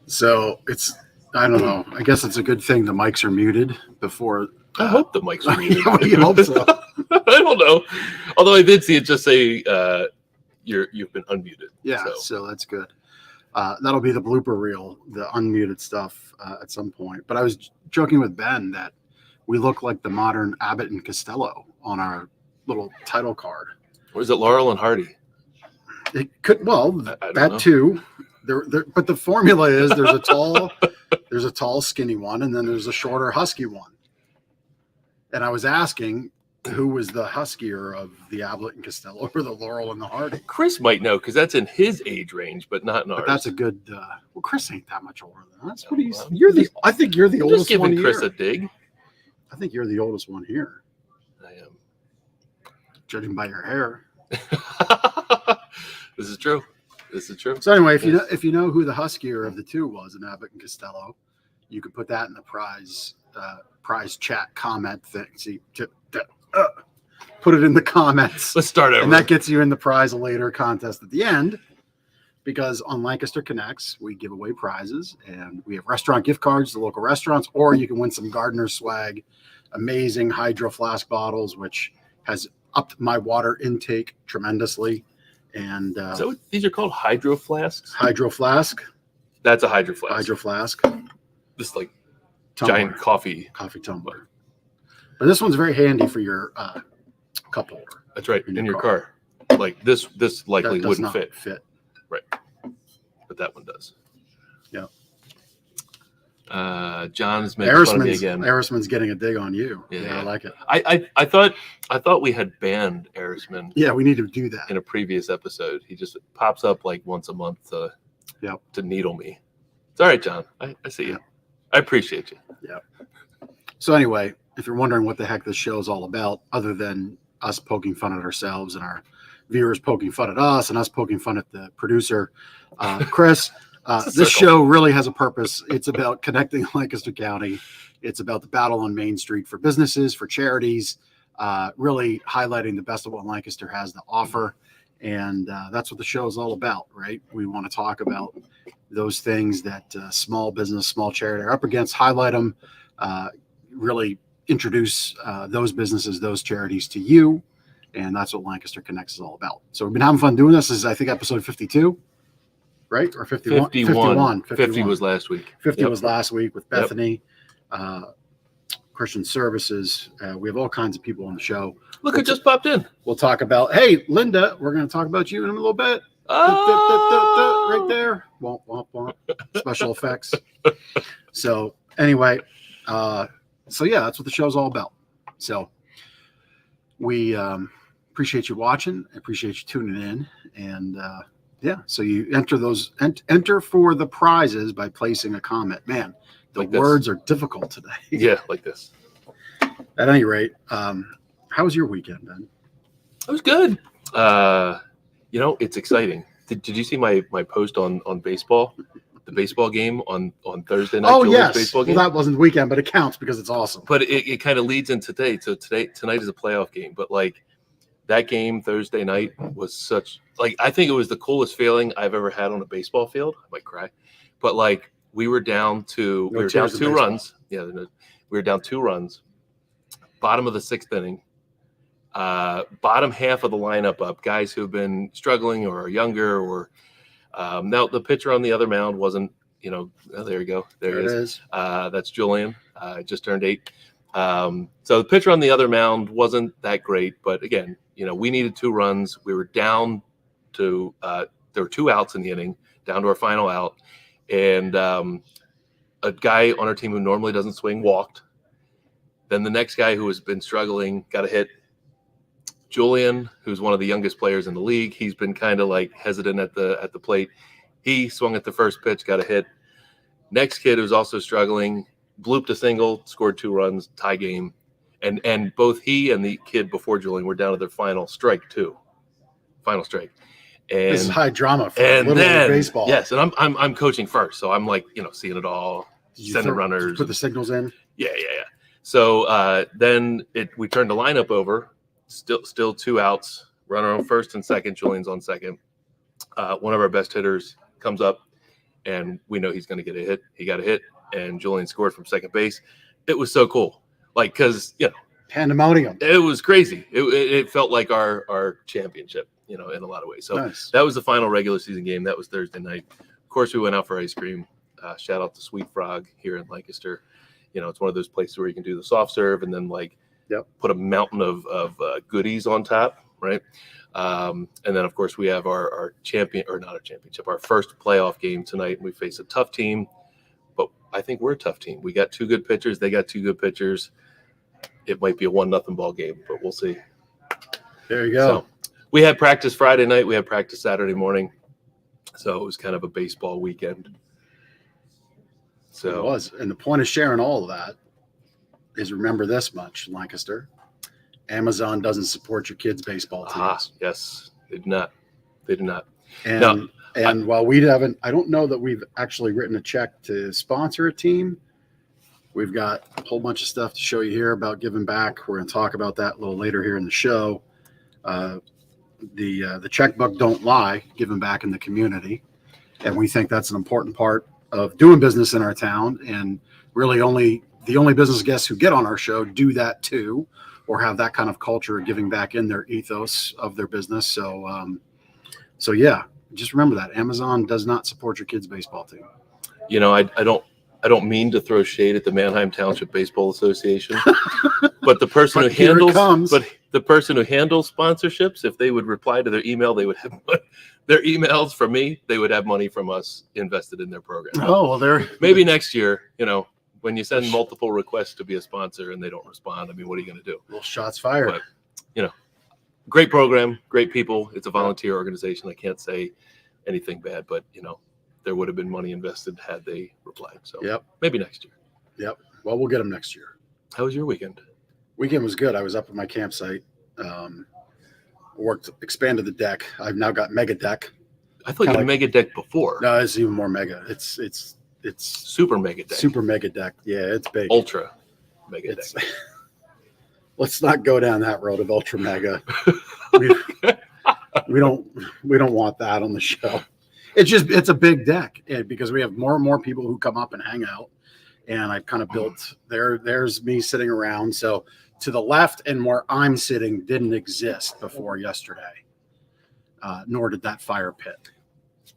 So I don't know. I guess it's a good thing the mics are muted before. I hope the mics are muted. We hope so. I don't know. Although I did see it just say you've been unmuted. Yeah, so that's good. That'll be the blooper reel, the unmuted stuff at some point. But I was joking with Ben that we look like the modern Abbott and Costello on our little title card. Or is it Laurel and Hardy? It could, I that too. But the formula is there's a tall, skinny one, and then there's a shorter, husky one. And I was asking who was the huskier of the Ablett and Costello or the Laurel and the Hardy. Chris might know because that's in his age range, but not in ours. But that's a good. Well, Chris ain't that much older than us. What do you? I think you're the oldest one here. Just giving Chris a dig. I think you're the oldest one here. I am, judging by your hair. This is true. So anyway, if you know who the huskier of the two was in Abbott and Costello, you could put that in the prize chat comment thing. See, put it in the comments. Let's start over. And that gets you in the prize later contest at the end, because on Lancaster Connects we give away prizes, and we have restaurant gift cards to local restaurants, or you can win some Gardner swag, amazing hydro flask bottles, which has upped my water intake tremendously. And so these are called hydro flasks. Hydro flask. That's a hydro flask. Hydro flask. This like tumbler. Giant coffee tumbler. But this one's very handy for your cup holder. That's right, in your car. Like this likely wouldn't fit. Right, but that one does. Yeah. John's making fun of me again. Arisman's getting a dig on you. Yeah, I like it. I thought we had banned Arisman. Yeah, we need to do that. In a previous episode, he just pops up like once a month to needle me. It's all right, John. I see you. I appreciate you. Yeah. So anyway, if you're wondering what the heck this show is all about, other than us poking fun at ourselves and our viewers poking fun at us and us poking fun at the producer, Chris. This show really has a purpose. It's about connecting Lancaster County. It's about the battle on Main Street for businesses, for charities, really highlighting the best of what Lancaster has to offer. And that's what the show is all about, right? We want to talk about those things that small business, small charity are up against, highlight them, really introduce those businesses, those charities to you. And that's what Lancaster Connects is all about. So we've been having fun doing this. This is, I think, episode 52. Right? Or 51? 51. 50 was last week. 50 was last week with Bethany, Christian Services. We have all kinds of people on the show. Look, it just popped in. We'll talk about, hey, Linda, we're going to talk about you in a little bit. Right there. Womp, womp, womp. Special effects. So anyway, that's what the show's all about. So we appreciate you watching. I appreciate you tuning in. And, so you enter for the prizes by placing a comment. Man, the words are difficult today. Yeah, like this. At any rate, how was your weekend, Ben? It was good. It's exciting. Did you see my post on baseball? The baseball game on Thursday night? Oh, yes. Baseball game? Well, that wasn't the weekend, but it counts because it's awesome. But it kind of leads into today. So tonight is a playoff game. But, that game Thursday night was I think it was the coolest feeling I've ever had on a baseball field. I might cry. But we were down 2 runs. Yeah, we were down 2 runs. Bottom of the 6th inning. Bottom half of the lineup up. Guys who have been struggling or are younger or now the pitcher on the other mound wasn't, there you go. There it is. That's Julian. Just turned 8. So the pitcher on the other mound wasn't that great, but again, we needed 2 runs. We were down to there were 2 outs in the inning, down to our final out, and a guy on our team who normally doesn't swing walked. Then the next guy who has been struggling got a hit. Julian, who's one of the youngest players in the league, he's been kind of like hesitant at the plate. He swung at the first pitch, got a hit. Next kid who's also struggling, blooped a single, scored 2 runs, tie game. And both he and the kid before Julian were down to their final strike too. Final strike. And This is high drama for and Little then, League baseball. Yes, and I'm coaching first, so I'm like, seeing it all, sending runners. Put the signals in. Yeah. So then we turned the lineup over. Still 2 outs. Runner on first and second. Julian's on second. One of our best hitters comes up, and we know he's going to get a hit. He got a hit, and Julian scored from second base. It was so cool, like because Pandemonium. it was crazy. It felt like our championship, in a lot of ways. So Nice. that was the final regular season game. That was Thursday night. Of course, we went out for ice cream. Shout out to Sweet Frog here in Lancaster. It's one of those places where you can do the soft serve and then put a mountain of goodies on top, right? And then of course we have our champion, or not our championship, our first playoff game tonight. And we face a tough team, but I think we're a tough team. We got 2 good pitchers. They got 2 good pitchers. It might be a 1-0 ball game, but we'll see. There you go. So, we had practice Friday night. We had practice Saturday morning. So it was kind of a baseball weekend. So It was. And the point of sharing all of that is remember this much, Lancaster. Amazon doesn't support your kids' baseball teams. Yes, they do not. They do not. And while we haven't, I don't know that we've actually written a check to sponsor a team. We've got a whole bunch of stuff to show you here about giving back. We're going to talk about that a little later here in the show. The checkbook don't lie, giving back in the community. And we think that's an important part of doing business in our town. And really the only business guests who get on our show do that too, or have that kind of culture of giving back in their ethos of their business. So yeah, just remember that Amazon does not support your kids' baseball team. I don't mean to throw shade at the Manheim Township Baseball Association, but the person But who here it handles comes. the person who handles sponsorships, if they would reply to their email, they would have their emails from me. They would have money from us invested in their program. Oh, well, there. Maybe next year, when you send multiple requests to be a sponsor and they don't respond, I mean, what are you going to do? Little shots fired. But, great program, great people. It's a volunteer organization. I can't say anything bad, but, there would have been money invested had they replied. So maybe next year. Yep. Well, we'll get them next year. How was your weekend? Weekend was good. I was up at my campsite. Expanded the deck. I've now got mega deck. I thought you had mega deck before. No, it's even more mega. It's super mega deck. super mega deck. Yeah, it's big. Ultra mega deck. Let's not go down that road of ultra mega. we don't want that on the show. It's a big deck, and because we have more and more people who come up and hang out, and I've kind of built there's me sitting around. So to the left and where I'm sitting didn't exist before yesterday, nor did that fire pit.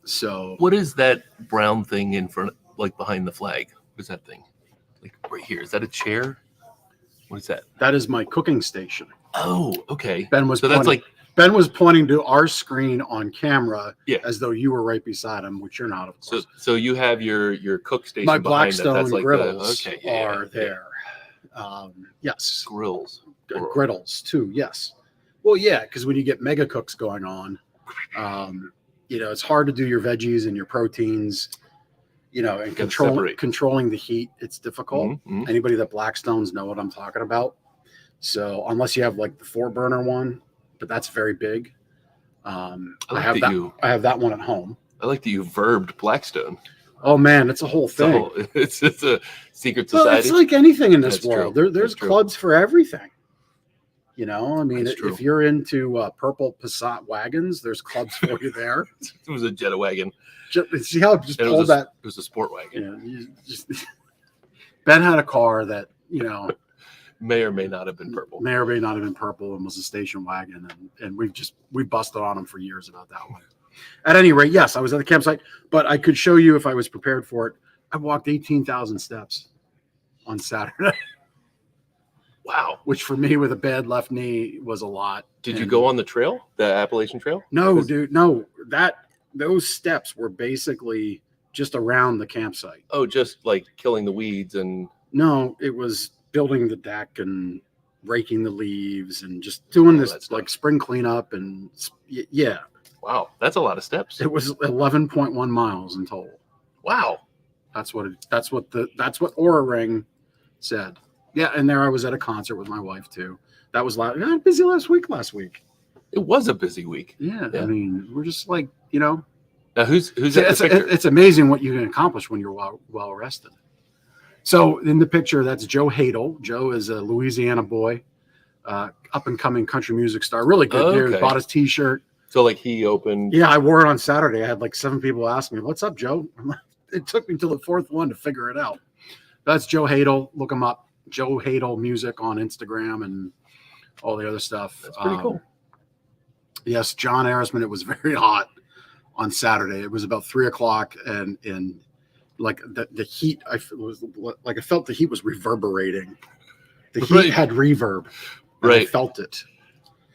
So what is that brown thing in front, like behind the flag? What is that thing? Like right here? Is that a chair? What is that? That is my cooking station. Oh, okay. Ben was pointing to our screen on camera, as though you were right beside him, which you're not, of course. So you have your cook station. My behind Blackstone that's like griddles are there. Yes, Grills, griddles too. Yes. Well, yeah, because when you get mega cooks going on, it's hard to do your veggies and your proteins. And controlling the heat, it's difficult. Mm-hmm. Anybody that Blackstones know what I'm talking about. So unless you have like the 4-burner one, but that's very big. I have that one at home. I like that you verbed Blackstone. Oh man, it's a whole thing. It's a secret society. Well, it's like anything in this world. True. There's clubs for everything. I mean, That's true. if you're into purple Passat wagons, there's clubs for you there. It was a Jetta wagon. See how it just pulled that? It was a sport wagon. Ben had a car that may or may not have been purple. May or may not have been purple and was a station wagon, and we busted on him for years about that one. At any rate, yes, I was at the campsite, but I could show you if I was prepared for it. I walked 18,000 steps on Saturday. Wow. Which for me with a bad left knee was a lot. Did you go on the trail, the Appalachian Trail? No, dude, no. those steps were basically just around the campsite. Oh, just like killing the weeds and No, it was building the deck and raking the leaves and just doing that this stuff. like spring cleanup and yeah. Wow, that's a lot of steps. It was 11.1 miles in total. Wow. That's what Aura Ring said. Yeah, and there I was at a concert with my wife too. That was busy last week. It was a busy week. Yeah, Yeah. I mean, we're just like, you know, Now who's in the picture? it's amazing what you can accomplish when you're well rested. So in the picture, that's Joe Hadel. Joe is a Louisiana boy, up and coming country music star. Really good dude. Okay. Bought his T-shirt. So like he opened. Yeah, I wore it on Saturday. I had like 7 people ask me, "What's up, Joe?" It took me till the 4th one to figure it out. That's Joe Hadel. Look him up. Joe Hadel Music on Instagram and all the other stuff. That's pretty cool. Yes, John Arisman. It was very hot on Saturday. It was about 3:00, and like the heat, I felt the heat was reverberating. The heat Right. had reverb. And I Right. felt it.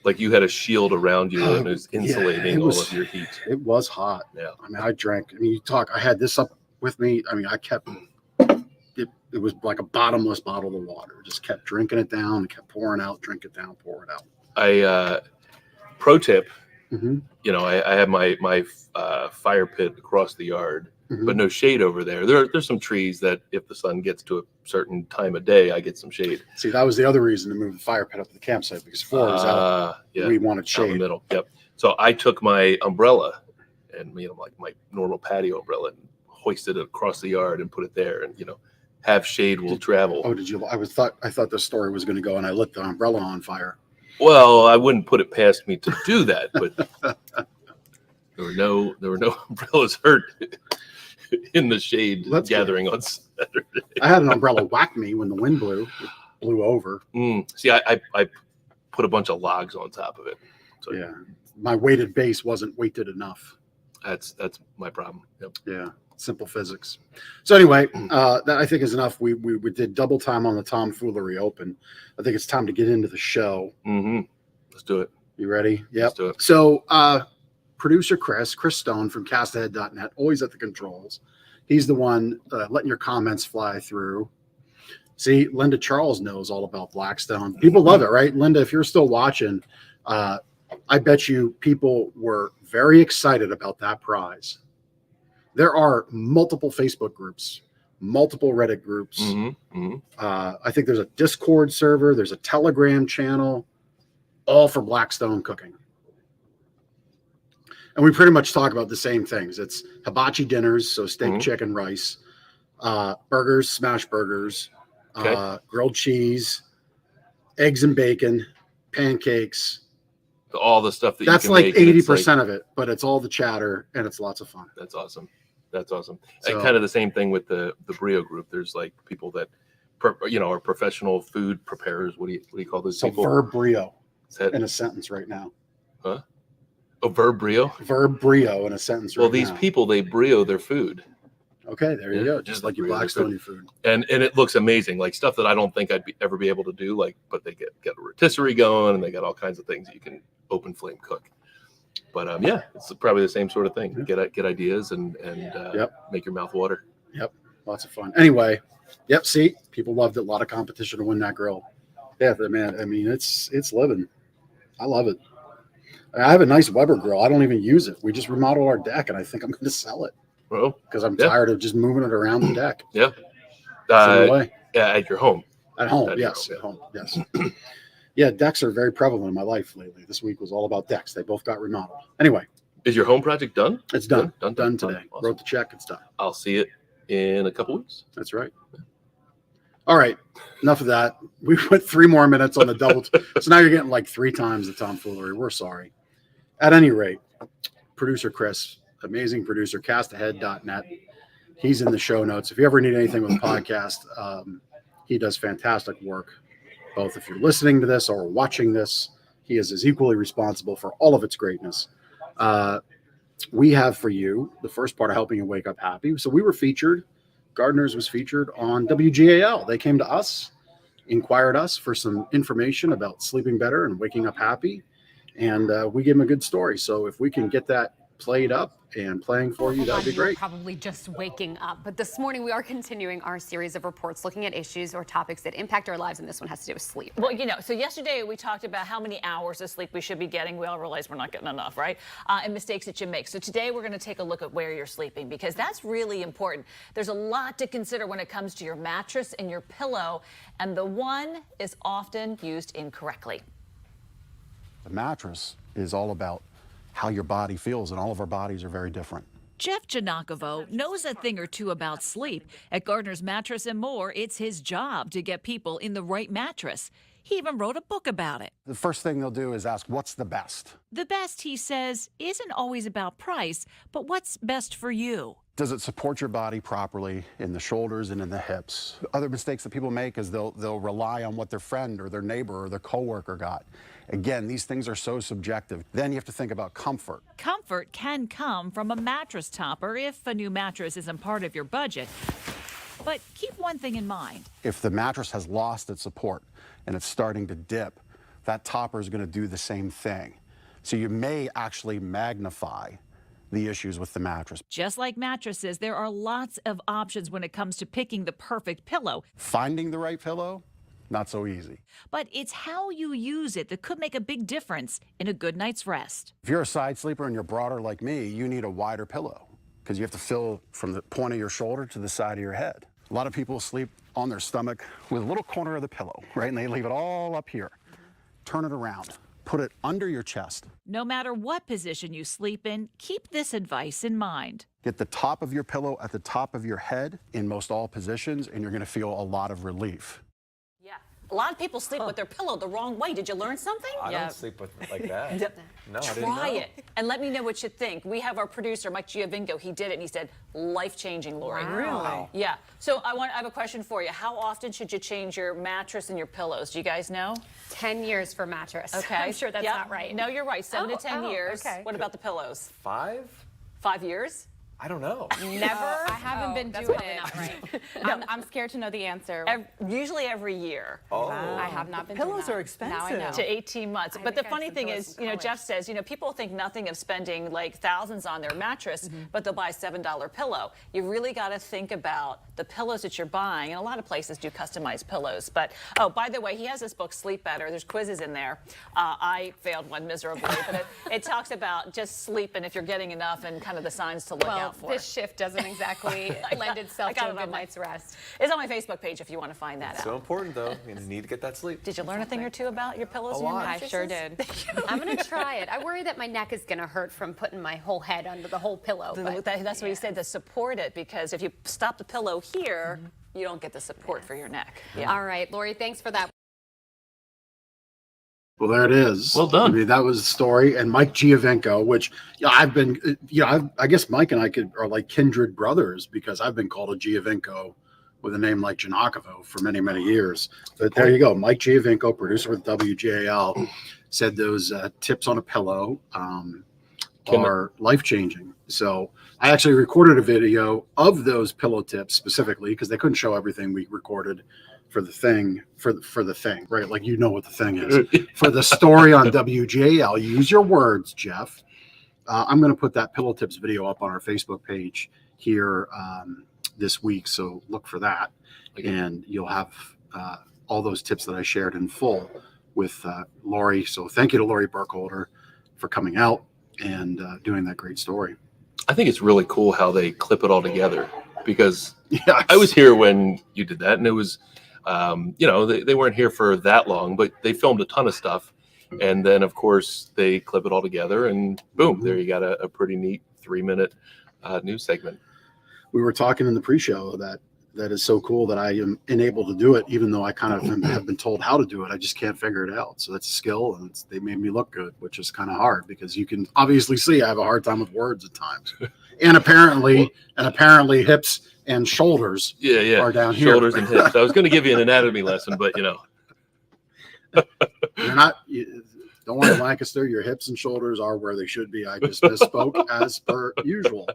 Like you had a shield around you and it was Yeah, insulating it was- all of your heat. It was hot. Yeah. I mean, I drank. I mean, I had this up with me. I mean, I kept it. It was like a bottomless bottle of water. Just kept drinking it down and kept pouring out. Drink it down, pour it out. I pro tip. Mhm. You know, I have my fire pit across the yard, Mhm. but no shade over there. There's some trees that if the sun gets to a certain time of day, I get some shade. See, that was the other reason to move the fire pit up to the campsite because 4 is out. Yeah, We wanted out in the shade. middle. Yep. So I took my umbrella and like my normal patio umbrella and hoisted it across the yard and put it there, and have shade will travel. Oh, did you? I thought the story was going to go, and I lit the umbrella on fire. Well, I wouldn't put it past me to do that, but there were no umbrellas hurt in the shade That's gathering on Saturday. I had an umbrella whack me when the wind blew. It blew over. See, I put a bunch of logs on top of it. So Yeah, my weighted base wasn't weighted enough. that's my problem. Yep. Yeah, simple physics. So anyway, that I think is enough. We did double time on the tomfoolery open. I think it's time to get into the show. Mm-hmm. Let's do it. You ready? Yep. Let's do it. So producer Chris Stone from castahead.net, always at the controls. He's the one letting your comments fly through. See, Linda Charles knows all about Blackstone. People love it, right? Linda, if you're still watching, I bet you people were very excited about that prize. There are multiple Facebook groups, multiple Reddit groups. Mm-hmm. Mm-hmm. I think there's a Discord server. There's a Telegram channel, all for Blackstone cooking. And we pretty much talk about the same things. It's hibachi dinners, so steak, Mhm. chicken, rice, burgers, smash burgers, Okay. grilled cheese, eggs and bacon, pancakes. All the stuff that That's you can like make, and it's 80% of it, but it's all the chatter and it's lots of fun. That's awesome. That's awesome. So- And kind of the same thing with the Brio group. There's like people that, are professional food preparers. What do you call those So people? verb brio Is that in a sentence right now. verb Brio? Verb brio in a sentence right Well, these now. people, they Brio their food. Okay, there you Yeah, go. yeah, Just they like you brio their Blackstone food. your food. And it looks amazing, like stuff that I don't think I'd ever be able to do. Like, but they get a rotisserie going, and they got all kinds of things that you can open flame cook. But yeah, it's probably the same sort of thing. Get ideas and make your mouth water. Lots of fun. Anyway, yep. See, people loved it. A lot of competition to win that grill. Yeah, man. I mean, it's living. I love it. I have a nice Weber grill. I don't even use it. We just remodeled our deck, and I think I'm going to sell it Well, because I'm Yeah. tired of just moving it around the deck. yeah. Send it away. Yeah, at your home. At home, At your yes. home, At home, yes. Yeah, decks are very prevalent in my life lately. This week was all about decks. They both got remodeled. Anyway, Is your home project done? it's done. Done Today. Awesome. Wrote the check. It's done. I'll see it in a couple weeks. That's right. All right. Enough of that. We went 3 more minutes on the double. So now you're getting like 3 times the tomfoolery. We're sorry. At any rate, producer Chris, amazing producer, castahead.net. He's in the show notes. If you ever need anything with a podcast, he does fantastic work. Both if you're listening to this or watching this, he is equally responsible for all of its greatness. We have for you the first part of helping you wake up happy. So we were featured. Gardner's was featured on WGAL. They came to us, inquired us for some information about sleeping better and waking up happy, and we gave them a good story. So if we can get that played up and playing for you, that'd be You're great. probably just waking up. But this morning we are continuing our series of reports looking at issues or topics that impact our lives, and this one has to do with sleep. Well, so yesterday we talked about how many hours of sleep we should be getting. We all realize we're not getting enough, right? And mistakes that you make. So today we're going to take a look at where you're sleeping, because that's really important. There's a lot to consider when it comes to your mattress and your pillow, and the one is often used incorrectly. The mattress is all about how your body feels, and all of our bodies are very different. Jeff Giagnocavo knows a thing or two about sleep. At Gardner's Mattress and More, it's his job to get people in the right mattress. He even wrote a book about it. The first thing they'll do is ask, what's the best? The best, he says, isn't always about price, but what's best for you. Does it support your body properly in the shoulders and in the hips? Other mistakes that people make is they'll rely on what their friend or their neighbor or their coworker got. Again, these things are so subjective. Then you have to think about comfort. Comfort can come from a mattress topper if a new mattress isn't part of your budget. But keep one thing in mind. If the mattress has lost its support and it's starting to dip, that topper is going to do the same thing. So you may actually magnify the issues with the mattress. Just like mattresses, there are lots of options when it comes to picking the perfect pillow. Finding the right pillow, not so easy. But it's how you use it that could make a big difference in a good night's rest. If you're a side sleeper and you're broader like me, you need a wider pillow because you have to fill from the point of your shoulder to the side of your head. A lot of people sleep on their stomach with a little corner of the pillow, right? And they leave it all up here. Turn it around. Put it under your chest. No matter what position you sleep in, keep this advice in mind. Get the top of your pillow at the top of your head in most all positions, and you're going to feel a lot of relief. Yeah. A lot of people sleep with their pillow the wrong way. Did you learn something? I don't sleep with like that. No, I didn't Try know. it and let me know what you think. We have our producer, Mike Giagnocavo. He did it and he said, life-changing, Lori. Wow. Yeah. So I have a question for you. How often should you change your mattress and your pillows? Do you guys know? 10 years for mattress. Okay. I'm sure that's Yep. not right. No, you're right. 7 to 10 years. Okay. What about the pillows? 5? 5 years? I don't know. Never? I haven't been that's doing probably it. not right. I'm scared to know the answer. Usually every year. Oh. I have not been doing Pillows that. are expensive. Now I know. To 18 months. But the think I funny should thing go is, to college. Jeff says, people think nothing of spending like thousands on their mattress, but they'll buy a $7 pillow. You really got to think about the pillows that you're buying. And a lot of places do customized pillows. But, oh, by the way, he has this book, Sleep Better. There's quizzes in there. I failed one miserably, but it talks about just sleep and if you're getting enough and kind of the signs to look Well, out for. this shift doesn't exactly lend itself I got to a it on good my- night's rest. It's on my Facebook page if you want to find that out. So important though. You need to get that sleep. Did you learn a thing or two about your pillows and your lot. I mattresses? sure did. I'm going to try it. I worry that my neck is going to hurt from putting my whole head under the whole pillow. But That's what he said, to support it, because if you stop the pillow here, you don't get the support for your neck. Yeah. All right, Lori, thanks for that. Well, there it is. Well done. I mean, that was the story. And Mike Giagnocavo, which I've been, I guess Mike and I are like kindred brothers because I've been called a Giagnocavo with a name like Giagnocavo for many, many years. But there you go. Mike Giagnocavo, producer with WGAL, said those tips on a pillow are life-changing. So I actually recorded a video of those pillow tips specifically because they couldn't show everything we recorded for the thing, for the thing, right? Like, what the thing is. For the story on WGAL, use your words, Jeff. I'm going to put that pillow tips video up on our Facebook page here this week, so look for that. And you'll have all those tips that I shared in full with Lori. So thank you to Lori Burkholder for coming out and doing that great story. I think it's really cool how they clip it all together because Yeah, I was here when you did that, and it was, they weren't here for that long, but they filmed a ton of stuff. And then, of course, they clip it all together, and boom, there you got a pretty neat 3-minute news segment. We were talking in the pre-show that is so cool that I am unable to do it, even though I kind of have been told how to do it. I just can't figure it out. So that's a skill, and they made me look good, which is kind of hard because you can obviously see I have a hard time with words at times. And apparently hips and shoulders are down here. Shoulders and hips. I was going to give you an anatomy lesson, but You're not. Don't worry, Lancaster. Your hips and shoulders are where they should be. I just misspoke as per usual.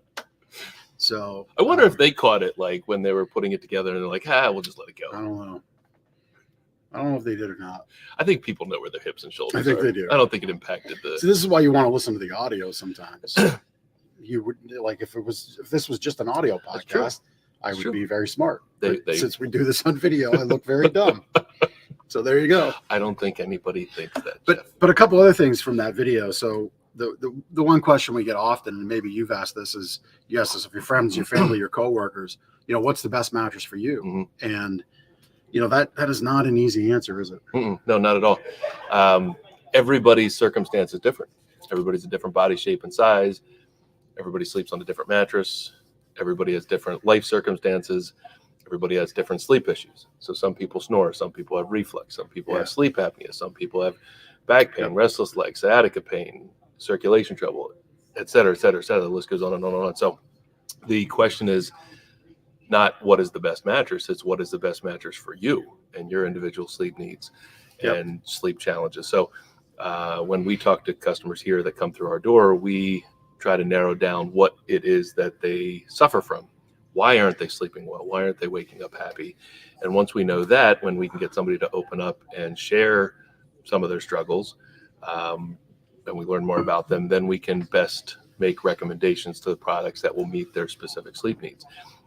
So I wonder if they caught it like when they were putting it together and they're like, we'll just let it I go. don't know. I don't know if they did or not. I think people know where their hips and shoulders I think are. they do. I don't think it impacted the. So this is why you want to listen to the audio sometimes. you would like if this was just an audio That's true. podcast, I would True. be very smart. They- But since we do this on video, I look very dumb. So there you go. I don't think anybody thinks that. Jeff. But a couple other things from that video. So the one question we get often, and maybe you've asked this, is you ask this of your friends, your family, your coworkers. What's the best mattress for you? Mhm. And that is not an easy answer, is it? No, not at all. Everybody's circumstance is different. Everybody's a different body shape and size. Everybody sleeps on a different mattress. Everybody has different life circumstances. Everybody has different sleep issues. So some people snore, some people have reflux, some people have sleep apnea, some people have back pain, restless legs, sciatica pain, circulation trouble, et cetera, et cetera, et cetera. The list goes on and on and on. So the question is not what is the best mattress, it's what is the best mattress for you and your individual sleep needs and sleep challenges. So when we talk to customers here that come through our door, we try to narrow down what it is that they suffer from. Why aren't they sleeping well? Why aren't they waking up happy? And once we know that, when we can get somebody to open up and share some of their struggles, and we learn more about them, then we can best make recommendations to the products that will meet their specific sleep needs.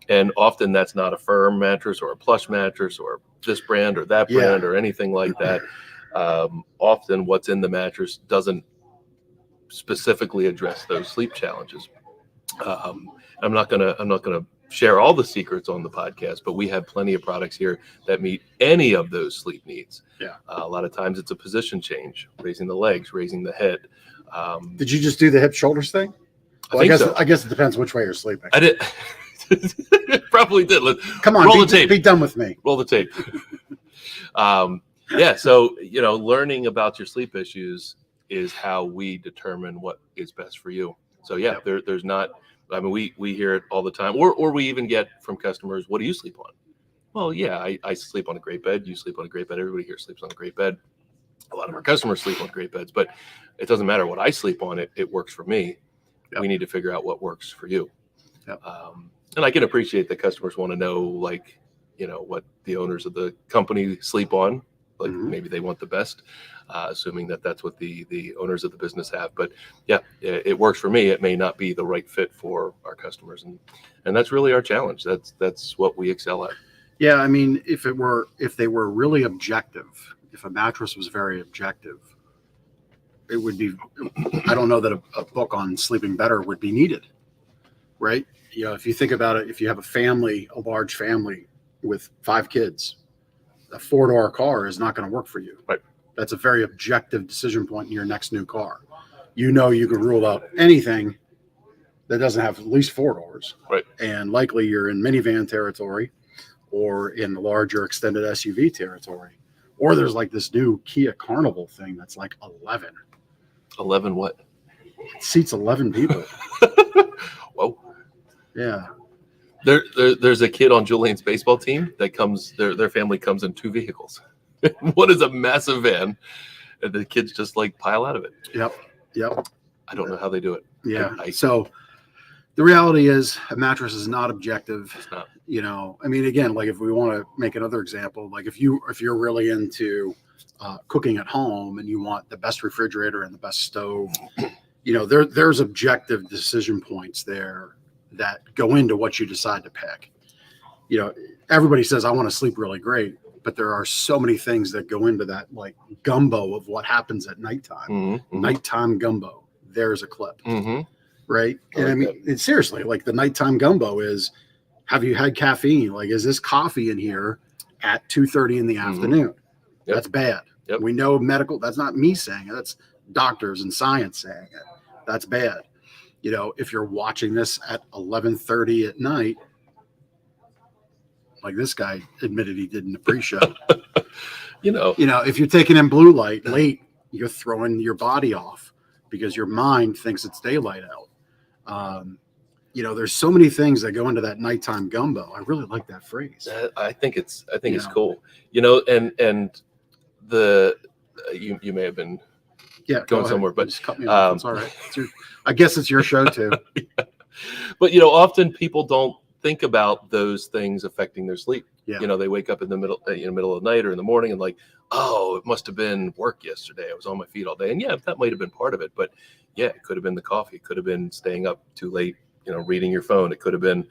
And often that's not a firm mattress or a plush mattress or this brand or that brand or anything like that. Often what's in the mattress doesn't specifically address those sleep challenges. I'm not gonna share all the secrets on the podcast, but we have plenty of products here that meet any of those sleep needs. A lot of times it's a position change, raising the legs, raising the head. Did you just do the hip shoulders thing? Well, I guess it depends which way you're sleeping. I did. Probably did. Come on, roll the tape. Be done with me. Roll the tape. So learning about your sleep issues is how we determine what is best for you. So there's not. I mean, we hear it all the time, or we even get from customers, "What do you sleep on?" Well, I sleep on a great bed. You sleep on a great bed. Everybody here sleeps on a great bed. A lot of our customers sleep on great beds, but it doesn't matter what I sleep on. It works for me. We need to figure out what works for you. And I can appreciate that customers want to know, what the owners of the company sleep on. Maybe they want the best, assuming that that's what the owners of the business have. But it works for me. It may not be the right fit for our customers, and that's really our challenge. That's what we excel at. Yeah, I mean, if they were really objective, if a mattress was very objective, it would be. I don't know that a book on sleeping better would be needed, right? If you think about it, if you have a large family with 5 kids, a 4-door car is not going to work for you. Right. That's a very objective decision point in your next new car. You can rule out anything that doesn't have at least 4 doors. Right. And likely you're in minivan territory or in the larger extended SUV territory. Or there's this new Kia Carnival thing that's 11. 11 what? It seats 11 people. Whoa. Yeah. There's a kid on Julian's baseball team that comes. Their family comes in 2 vehicles. One is a massive van, and the kids just pile out of it. Yep. I don't know how they do it. Yeah. So the reality is, a mattress is not objective. It's not. I mean, again, if we want to make another example, if you're really into cooking at home and you want the best refrigerator and the best stove, there's objective decision points there that go into what you decide to pick. Everybody says, I want to sleep really great, but there are so many things that go into that, gumbo of what happens at nighttime. Mm-hmm. Nighttime gumbo. There's a clip, right? I mean, it's seriously, the nighttime gumbo is, have you had caffeine? Is this coffee in here at 2:30 in the afternoon? Yep. That's bad. Yep. We know medical, that's not me saying it. That's doctors and science saying it. That's bad. If you're watching this at 11:30 at night, this guy admitted he did in the pre-show. If you're taking in blue light late, you're throwing your body off because your mind thinks it's daylight out. There's so many things that go into that nighttime gumbo. I really like that phrase. I think it's cool. And you may have been going somewhere, but just cut me off. It's all right. I guess it's your show too. But often people don't think about those things affecting their sleep. Yeah. You know, they wake up in the middle of the night or in the morning and like, oh, it must have been work yesterday. I was on my feet all day. And yeah, that might have been part of it. But yeah, it could have been the coffee. It could have been staying up too late, you know, reading your phone. It could have been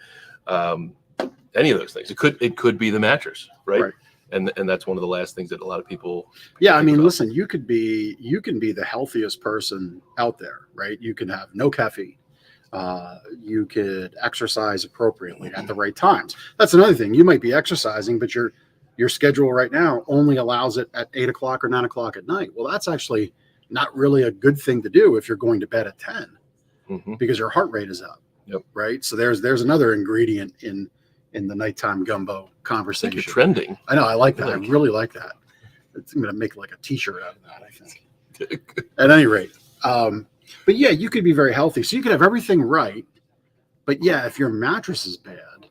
any of those things. It could be the mattress, right? And that's one of the last things that a lot of people. Yeah, I mean, about. listen, you can be the healthiest person out there, right? You can have no caffeine. You could exercise appropriately at the right times. That's another thing. You might be exercising, but your schedule right now only allows it at 8 o'clock or 9 o'clock at night. Well, that's actually not really a good thing to do if you're going to bed at 10 because your heart rate is up. Yep. Right. So there's another ingredient in the nighttime gumbo conversation. I think you're trending. I know. I like that. I really like that. I'm going to make like a t-shirt out of that, I think. At any rate. But yeah, you could be very healthy. So you could have everything right. But yeah, if your mattress is bad,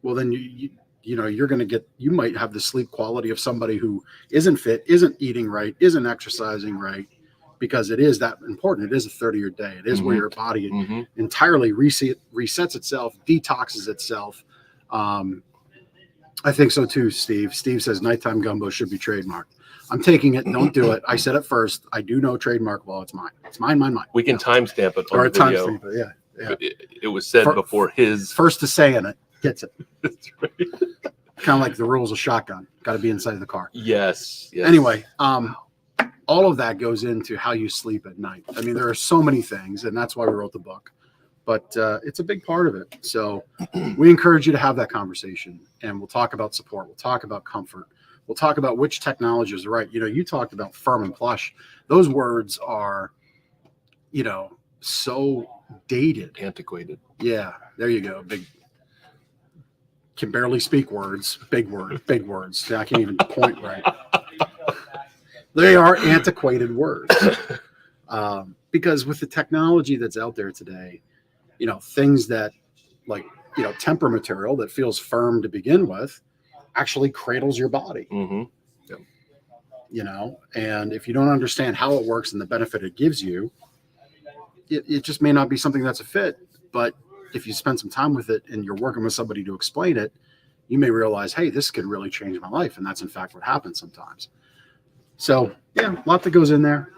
well, then you know, you might have the sleep quality of somebody who isn't fit, isn't eating right, isn't exercising right, because it is that important. It is a 30-year day. It is where your body entirely resets itself, detoxes itself. I think so too, Steve. Steve says nighttime gumbo should be trademarked. I'm taking it. Don't do it. I said it first. I do know trademark law. It's mine. It's mine. We can timestamp it on Or the video. timestamp it. Yeah. It was said before his First to say in it gets it. That's right. Kind of like the rules of shotgun. Got to be inside the car. Yes. Anyway, all of that goes into how you sleep at night. I mean, there are so many things, and that's why we wrote the book. But it's a big part of it. So we encourage you to have that conversation, and we'll talk about support. We'll talk about comfort. We'll talk about which technology is right. You know, you talked about firm and plush. Those words are, you know, so dated. Antiquated. Yeah, there you go. Big. Can barely speak words. Big words. I can't even point right. They are antiquated words. Because with the technology that's out there today, you know, things that like, you know, temper material that feels firm to begin with actually cradles your body. Yep. You know, and if you don't understand how it works and the benefit it gives you, it just may not be something that's a fit. But if you spend some time with it and you're working with somebody to explain it, you may realize, hey, this could really change my life. And that's in fact what happens sometimes. So yeah, a lot that goes in there.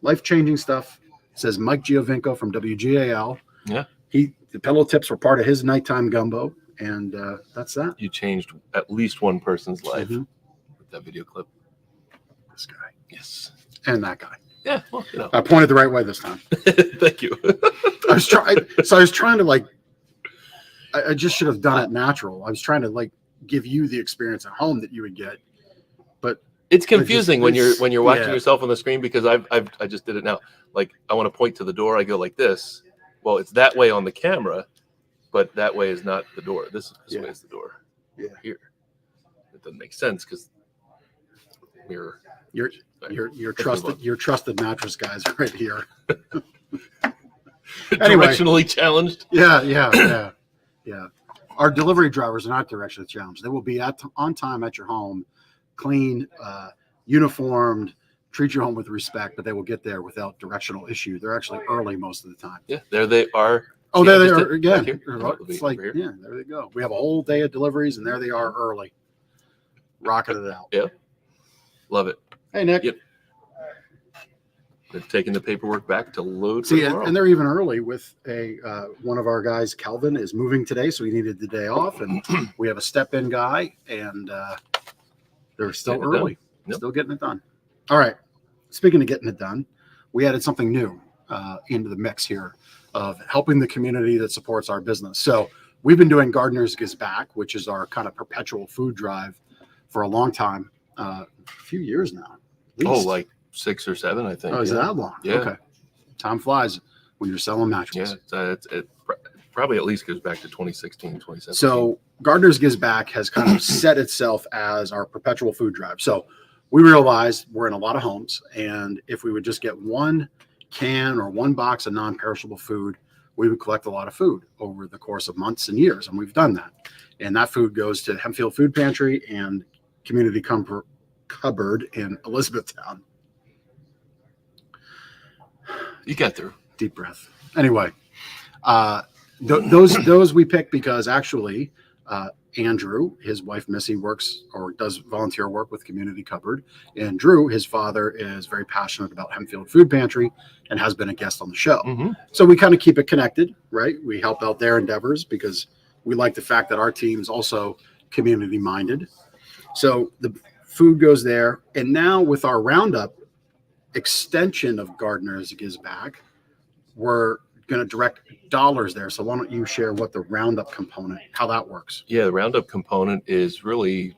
Life-changing stuff. Says Mike Giovinco from WGAL. Yeah. The pillow tips were part of his nighttime gumbo. And that's that. You changed at least one person's life with that video clip. This guy. Yes. And that guy. Yeah. Well, you know. I pointed the right way this time. Thank you. I was trying to like, I just should have done it natural. I was trying to like give you the experience at home that you would get. But it's confusing when you're watching yeah. yourself on the screen, because I just did it now. Like I want to point to the door. I go like this. Well, it's that way on the camera, but that way is not the door. This way is the door. Yeah. Here. It doesn't make sense because mirror. Your trusted mattress guys right here. Directionally challenged. Yeah. Our delivery drivers are not directionally challenged. They will be on time at your home, clean, uniformed, treat your home with respect, but they will get there without directional issue. They're actually early most of the time. Yeah, there they are. Oh, there they are again. Here. It's like, yeah, there they go. We have a whole day of deliveries, and there they are early, rocking it out. Yeah, love it. Hey, Nick. Yep. They're taking the paperwork back to load. See, and they're even early with one of our guys, Calvin, is moving today, so he needed the day off, and we have a step-in guy, and they're still early, still getting it done. All right. Speaking of getting it done, we added something new into the mix here of helping the community that supports our business. So we've been doing Gardner's Gives Back, which is our kind of perpetual food drive for a long time, a few years now. Oh, like 6 or 7, I think. Oh, is it that long? Yeah. Okay. Time flies when you're selling mattresses. Yeah, it probably at least goes back to 2016, 2017. So Gardner's Gives Back has kind of set itself as our perpetual food drive. So we realized we're in a lot of homes, and if we would just get one can or one box of non-perishable food, we would collect a lot of food over the course of months and years, and we've done that. And that food goes to Hempfield Food Pantry and Community Cupboard in Elizabethtown. You got through. Deep breath. Anyway, those we picked because actually Andrew, his wife Missy works or does volunteer work with Community Cupboard, and Drew, his father, is very passionate about Hempfield Food Pantry and has been a guest on the show. So we kind of keep it connected, right? We help out their endeavors because we like the fact that our team's also community minded. So the food goes there, and now with our roundup extension of Gardner's Gives Back, we're going to direct dollars there. So why don't you share what the roundup component, how that works? Yeah, the roundup component is really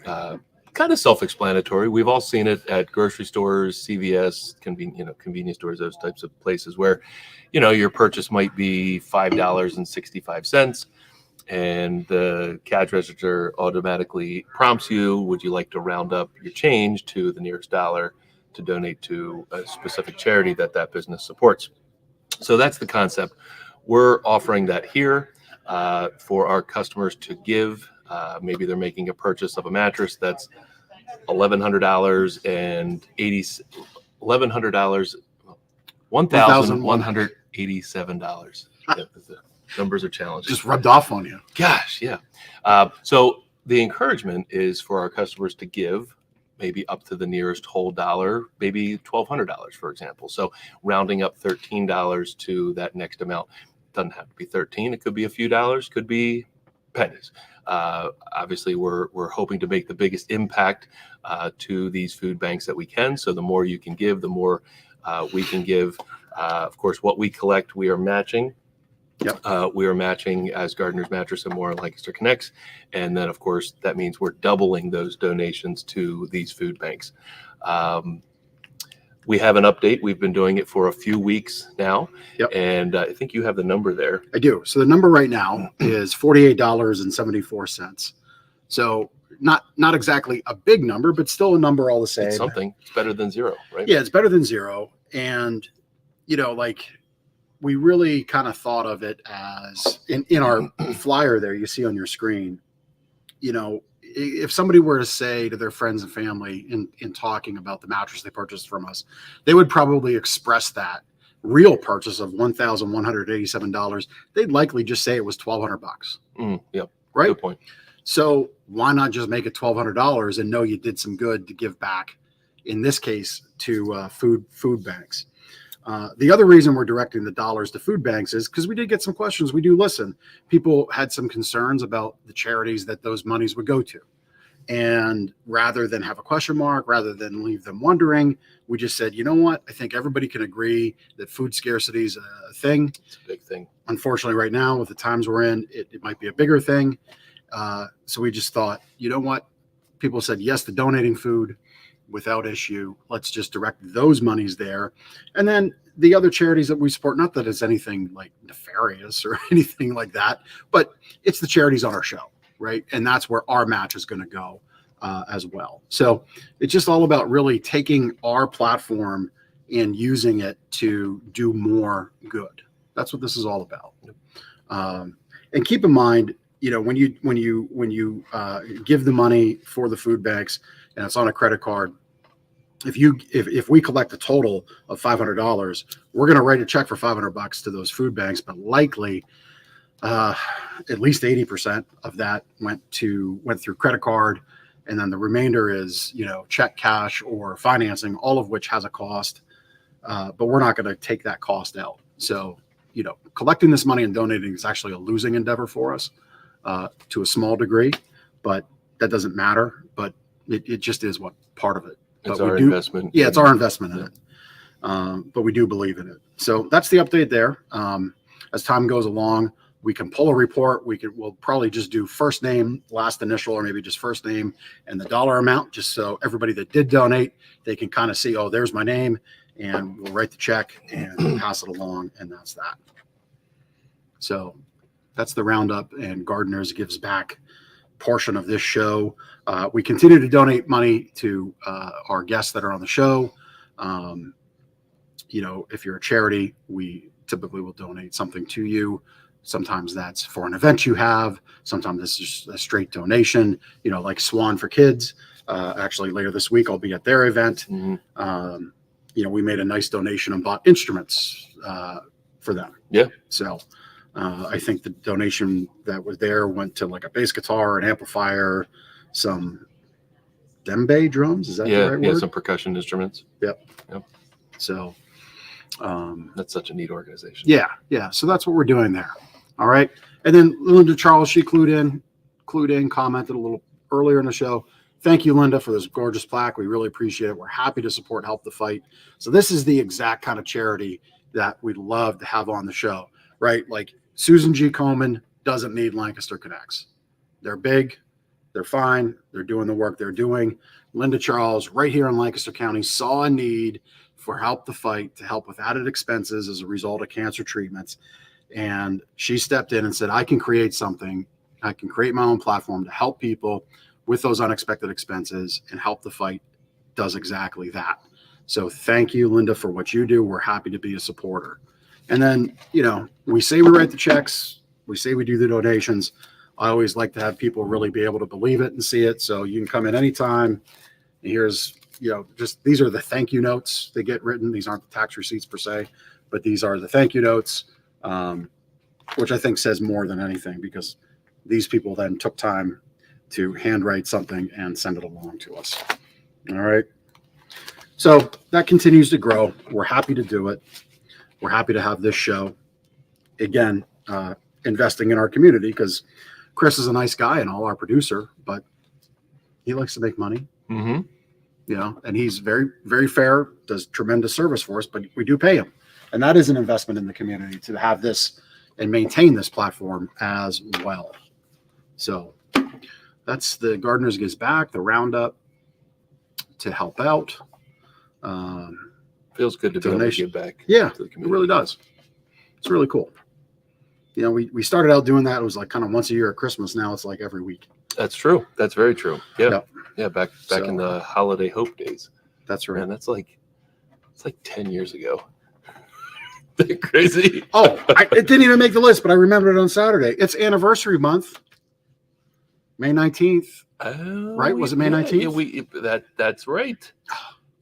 kind of self-explanatory. We've all seen it at grocery stores, CVS, convenience stores, those types of places where, your purchase might be $5.65, and the cash register automatically prompts you, would you like to round up your change to the nearest dollar to donate to a specific charity that business supports? So that's the concept. We're offering that here for our customers to give. Maybe they're making a purchase of a mattress that's $1,100 and $1,187. Yeah, the numbers are challenging. Just rubbed off on you. Gosh, yeah. So the encouragement is for our customers to give maybe up to the nearest whole dollar, maybe $1,200, for example. So rounding up $13 to that next amount. Doesn't have to be 13. It could be a few dollars, could be pennies. Obviously, we're hoping to make the biggest impact to these food banks that we can. So the more you can give, the more we can give. Of course, what we collect, we are matching. Yep. We are matching as Gardner's Mattress and More and Lancaster Connects. And then, of course, that means we're doubling those donations to these food banks. We have an update. We've been doing it for a few weeks now. Yep. And I think you have the number there. I do. So the number right now is $48.74. So not exactly a big number, but still a number all the same. It's something. It's better than zero, right? Yeah, it's better than zero. And, we really kind of thought of it as in our flyer there you see on your screen, if somebody were to say to their friends and family in talking about the mattress they purchased from us, they would probably express that real purchase of $1,187. They'd likely just say it was $1,200. Yep. Right. Good point. So why not just make it $1,200 and know you did some good to give back, in this case, to food banks? The other reason we're directing the dollars to food banks is because we did get some questions. We do listen. People had some concerns about the charities that those monies would go to. And rather than have a question mark, rather than leave them wondering, we just said, you know what? I think everybody can agree that food scarcity is a thing. It's a big thing. Unfortunately, right now, with the times we're in, it might be a bigger thing. So we just thought, you know what? People said yes to donating food without issue. Let's just direct those monies there. And then the other charities that we support, not that it's anything like nefarious or anything like that, but it's the charities on our show, right? And that's where our match is going to go as well. So it's just all about really taking our platform and using it to do more good. That's what this is all about. And keep in mind, when you give the money for the food banks and it's on a credit card, if we collect a total of $500, we're going to write a check for $500 to those food banks, but likely at least 80% of that went through credit card, and then the remainder is check, cash, or financing, all of which has a cost. But we're not going to take that cost out. So collecting this money and donating is actually a losing endeavor for us to a small degree, but that doesn't matter. But it just is what part of it. It's our investment. Yeah, it's our investment in it. But we do believe in it. So that's the update there. As time goes along, we can pull a report. We'll probably just do first name, last initial, or maybe just first name and the dollar amount, just so everybody that did donate, they can kind of see, oh, there's my name, and we'll write the check and pass it along, and that's that. So that's the roundup and Gardner's Gives Back portion of this show. We continue to donate money to our guests that are on the show. If you're a charity, we typically will donate something to you. Sometimes that's for an event you have. Sometimes it's just a straight donation, like Swan for Kids. Actually, later this week, I'll be at their event. We made a nice donation and bought instruments for them. Yeah. So I think the donation that was there went to like a bass guitar, an amplifier, some djembe drums. Is that the right word? Some percussion instruments. Yep. Yep. So That's such a neat organization. yeah. So that's what we're doing there. All right. And then Linda Charles, she clued in, commented a little earlier in the show. Thank you, Linda, for this gorgeous plaque. We really appreciate it. We're happy to support Help the Fight. So this is the exact kind of charity that we'd love to have on the show, right? Like Susan G. Komen doesn't need Lancaster Connects. They're big. They're fine. They're doing the work they're doing. Linda Charles, right here in Lancaster County, saw a need for Help the Fight to help with added expenses as a result of cancer treatments. And she stepped in and said, I can create something. I can create my own platform to help people with those unexpected expenses, and Help the Fight does exactly that. So thank you, Linda, for what you do. We're happy to be a supporter. And then, we say we write the checks. We say we do the donations. I always like to have people really be able to believe it and see it. So you can come in anytime. And here's, just these are the thank you notes that get written. These aren't the tax receipts per se, but these are the thank you notes, which I think says more than anything, because these people then took time to handwrite something and send it along to us. All right. So that continues to grow. We're happy to do it. We're happy to have this show. Again, investing in our community, because Chris is a nice guy and all, our producer, but he likes to make money. Mm-hmm. And he's very, very fair, does tremendous service for us, but we do pay him. And that is an investment in the community to have this and maintain this platform as well. So that's the Gardner's Gives Back, the roundup to help out. Feels good to be able to give back. Yeah, to the it community. really does. It's really cool. We started out doing that. It was like kind of once a year at Christmas. Now it's like every week. That's true. That's very true. Yeah. Yep. Yeah. Back So, in the holiday hope days. That's right. Man, it's like 10 years ago. They're crazy. Oh, it didn't even make the list, but I remembered it on Saturday. It's anniversary month. May 19th. Oh, Right? Was it May 19th? Yeah, that's right.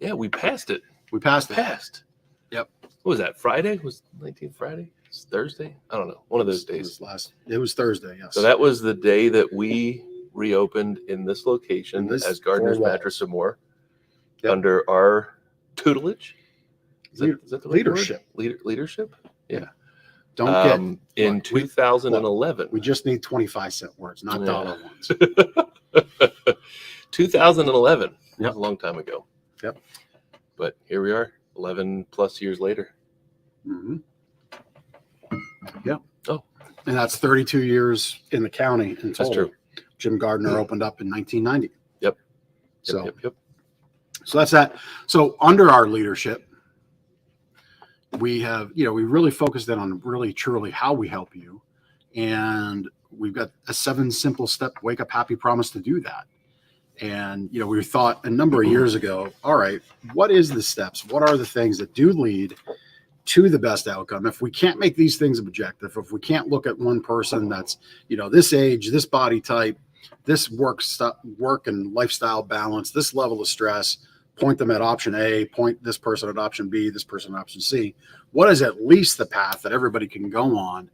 Yeah, we passed it. We passed it. Passed. Yep. What was that? Friday? Was 19th Friday? It's Thursday? I don't know. One of those days. It was Thursday, yes. So that was the day that we reopened in this location as Gardner's four walls. Mattress and More, Yep. under our tutelage. Is that the right Leadership. word? Leadership? Yeah. Don't get in 2011. we just need 25-cent words, not dollar ones. 2011. Yep. That was a long time ago. Yep. But here we are, 11 plus years later. Mm-hmm. Yeah. Oh. And that's 32 years in the county in total. That's true. Jim Gardner opened up in 1990. Yep. So, Yep. so that's that. So under our leadership, we have, we really focused in on really truly how we help you. And we've got a 7 simple step wake up happy promise to do that. And, we thought a number of years ago, all right, what is the steps? What are the things that do lead to the best outcome? If we can't make these things objective, if we can't look at one person that's, this age, this body type, this work and lifestyle balance, this level of stress, point them at option A, point this person at option B, this person at option C. What is at least the path that everybody can go on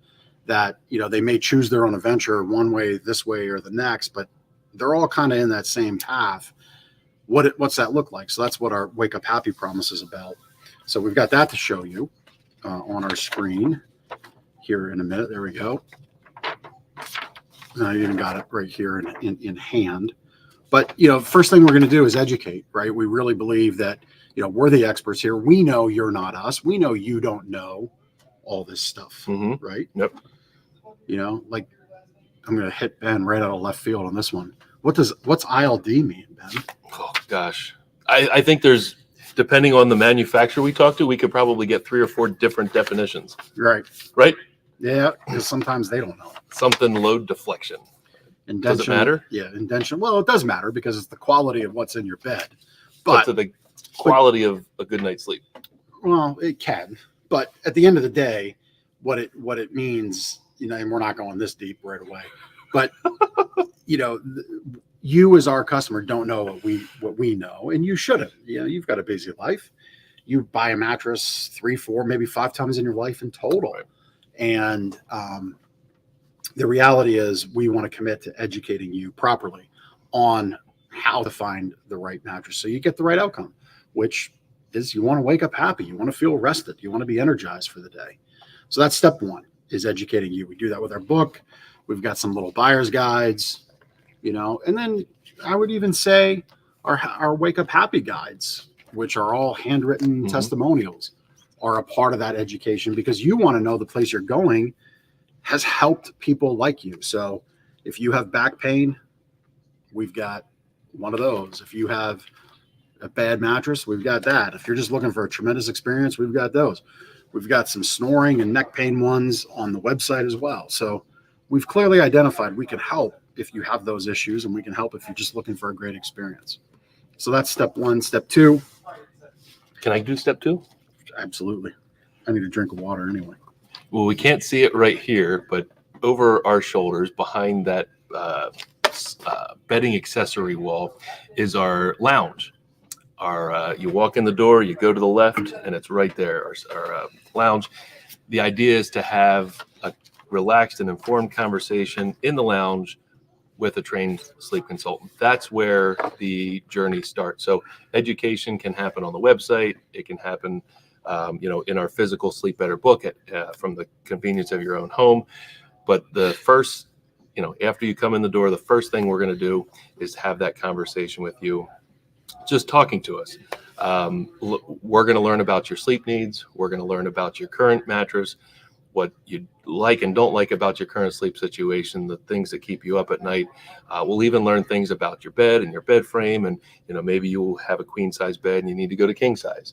that, they may choose their own adventure one way, this way, or the next, but they're all kind of in that same path. What's that look like? So that's what our Wake Up Happy Promise is about. So we've got that to show you on our screen here in a minute. There we go. I even got it right here in hand. But, first thing we're going to do is educate, right? We really believe that, we're the experts here. We know you're not us. We know you don't know all this stuff, Mm-hmm. right? Yep. Like I'm going to hit Ben right out of left field on this one. What's ILD mean, Ben? Oh, gosh. I think there's, depending on the manufacturer we talk to, we could probably get 3 or 4 different definitions. Right. Right? Yeah, because sometimes they don't know. Something load deflection. Does it matter? Yeah, indention. Well, it does matter because it's the quality of what's in your bed. But But to the quality of a good night's sleep. well, it can. But at the end of the day, what it means, and we're not going this deep right away. But you as our customer don't know what we know, and you shouldn't. You've got a busy life. You buy a mattress 3, 4, maybe 5 times in your life in total. Right. And the reality is we want to commit to educating you properly on how to find the right mattress so you get the right outcome, which is you want to wake up happy. You want to feel rested. You want to be energized for the day. So that's step one, is educating you. We do that with our book. We've got some little buyer's guides, and then I would even say our wake up happy guides, which are all handwritten testimonials, are a part of that education, because you want to know the place you're going has helped people like you. So if you have back pain, we've got one of those. If you have a bad mattress, we've got that. If you're just looking for a tremendous experience, we've got those. We've got some snoring and neck pain ones on the website as well. So we've clearly identified we can help if you have those issues, and we can help if you're just looking for a great experience. So that's step one. Step two. Can I do step two? Absolutely. I need a drink of water anyway. Well, we can't see it right here, but over our shoulders, behind that bedding accessory wall, is our lounge. You walk in the door, you go to the left, and it's right there, our lounge. The idea is to have a relaxed and informed conversation in the lounge with a trained sleep consultant. That's where the journey starts. So education can happen on the website. It can happen, in our physical Sleep Better book from the convenience of your own home. But the first, after you come in the door, the first thing we're going to do is have that conversation with you, just talking to us. We're going to learn about your sleep needs. We're going to learn about your current mattress, what you like and don't like about your current sleep situation, the things that keep you up at night. We'll even learn things about your bed and your bed frame. And, maybe you'll have a queen size bed and you need to go to king size.